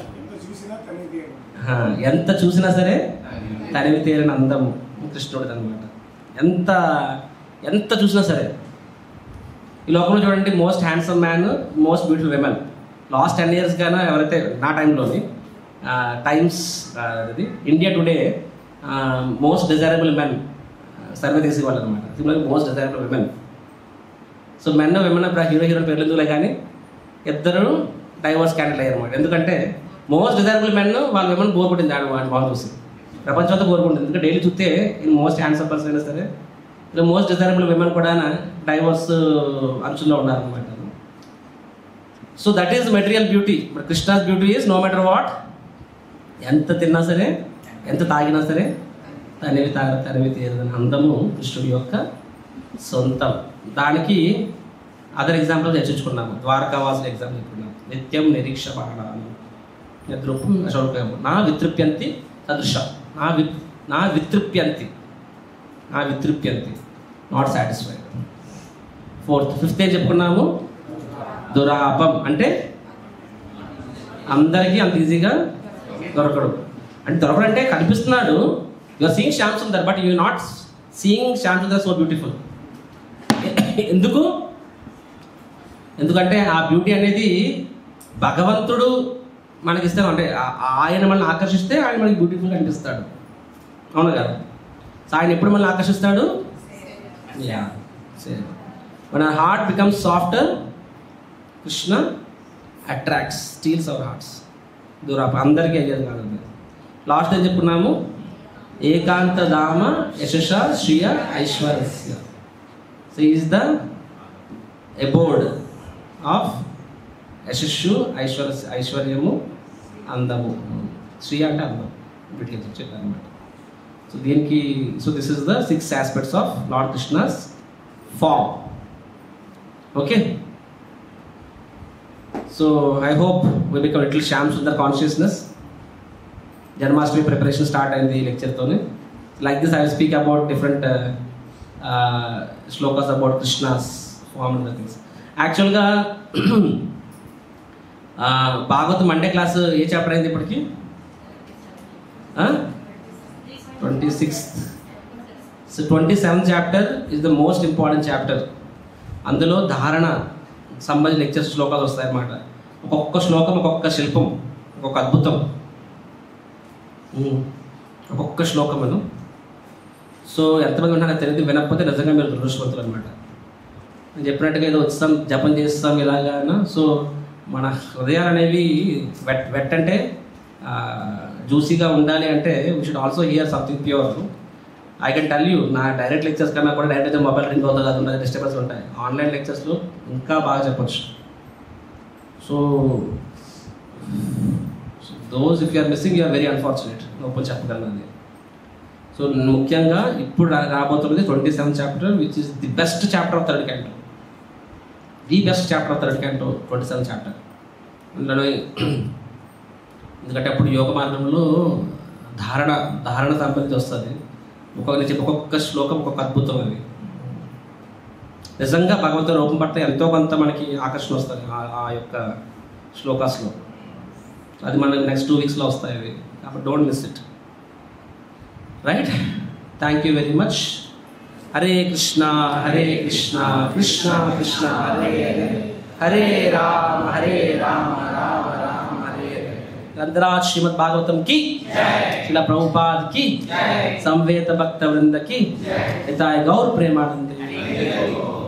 ఎంత చూసినా సరే తనివి తీరని అందము కృష్ణుడిది అనమాట. ఎంత చూసినా సరే. ఈ లోకంలో చూడండి, most handsome man, most beautiful women. Last 10 years గానా ఎవరైతే నా టైంలోని టైమ్స్ అది India today most desirable men survey చేసేవాళ్ళు అనమాట. సిమిలర్గా most desirable women. So men women అప్పుడు హీరోయిన్ పేర్లు ఎందుకులే కానీ ఇద్దరు డైవర్స్ క్యాండిడేట్ అయ్యారు అనమాట. ఎందుకంటే మోస్ట్ డిజైరబుల్ మెన్ వాళ్ళ విమెన్ బోర్ కొట్టింది వాళ్ళు చూసి. ప్రపంచం అంతా బోర్ కొట్టింది. ఎందుకంటే డైలీ చూస్తే మోస్ట్ హ్యాండ్సమ్ పర్సన్ అయినా సరే ఇలా మోస్ట్ డిజైరబుల్ విమెన్ కూడా డైవర్స్ అంచుల్లో ఉన్నారనమాట. So that is material beauty. But Krishna's beauty is no matter what. ఎంత తిన్నా సరే, ఎంత తాగినా సరే తనివి తీరదని అందము కృష్ణుడి యొక్క సొంతం. దానికి అదర్ ఎగ్జాంపుల్ చర్చించుకున్నాము. ద్వారకావాసుల ఎగ్జాంపుల్ చెప్పుకున్నాము. నిత్యం నిరీక్ష పాడాను నిద్రూపం అశోకము నా వితృప్యంతి సదృశ. నా వితృప్యంతి నాట్ సాటిస్ఫైడ్. ఫిఫ్త్ ఏం చెప్పుకున్నాము? దురాపం అంటే అందరికీ అంత ఈజీగా దొరకడు. అంటే దొరకడు అంటే కనిపిస్తున్నాడు. You are seeing Shyam Sundar but you not seeing Shyam Sundar so beautiful. ఎందుకంటే ఆ బ్యూటీ అనేది భగవంతుడు మనకిస్తాను. అంటే ఆయన మనల్ని ఆకర్షిస్తే ఆయన మనకి బ్యూటిఫుల్గా అనిపిస్తాడు. అవును కదా? సో ఆయన ఎప్పుడు మనల్ని ఆకర్షిస్తాడు? when our heart becomes softer, Krishna attracts, steals our hearts. దూరాప అందరికీ అయ్యేది కాదు. లాస్ట్ ఏం చెప్పుకున్నాము? ఏకాంత ధామ యశస్స శ్రియ ఐశ్వర్యస్య. So is the abode of యశస్సు, ఐశ్వర్యము, అందము. శ్రియ అంటే అందం, వీటికి చెప్పారు అనమాట. సో దీనికి this is the 6 aspects of lord Krishna's form. Okay, so I hope we become a little Shyam Sundar consciousness. Janmashtami preparation start in the lecture tone. Like this I will speak about different shlokas about Krishna's form and things. Actually ga Bhagavatam Monday class A chapter అయింది ఇప్పటికి? 26th. So 27th chapter is the most important chapter. అందులో ధారణ సంబంధించిన lectures శ్లోకాలు వస్తాయన్నమాట. ఒక్కొక్క శ్లోకం ఒక్కొక్క శిల్పం, ఒక్కొక్క అద్భుతం, ఒక్కొక్క శ్లోకమును. సో ఎంతమంది ఉన్నారో తెలియదు, వినకపోతే నిజంగా మీరు దురదృష్టవంతులు అనమాట. నేను చెప్పినట్టుగా ఏదో వచ్చాం జపం చేస్తాం ఇలాగానా. సో మన హృదయాలు అనేవి వెట్ అంటే జ్యూసీగా ఉండాలి అంటే we should also hear something pure. I can tell you, నా డైరెక్ట్ లెక్చర్స్ కన్నా కూడా డైరెక్ట్ మొబైల్ రింగ్ అవుతుంది, అది ఉంటుంది, డిస్టర్బెన్స్ ఉంటాయి. ఆన్లైన్ లెక్చర్స్లో ఇంకా బాగా చెప్పచ్చు. So those if you're missing you're very unfortunate. Open చెప్పగలను. సో ముఖ్యంగా ఇప్పుడు రాబోతున్నది 27th chapter, which is the best chapter of third canto. The best chapter of third canto 27th chapter. అందులో ఎందుకంటే అప్పుడు యోగ మార్గంలో ధారణ సంబంధించి వస్తుంది. ఒక్కొక్క శ్లోకం ఒక్కొక్క అద్భుతం. అది నిజంగా భగవంతుని రూపం పట్ల ఎంతో కొంత మనకి ఆకర్షణ వస్తుంది ఆ యొక్క శ్లోకాస్లో. అది మనకి నెక్స్ట్ 2 weeks వస్తాయి అవి. కాబట్టి don't miss it. Right? Thank you very much. Hare Krishna Krishna Krishna Hare Hare, Hare Rama ग्रंथराज श्रीमद् भागवतम की, श्रीला प्रभुपाद की, समवेत भक्त वृंद की, हिताय गौर प्रेमानंद।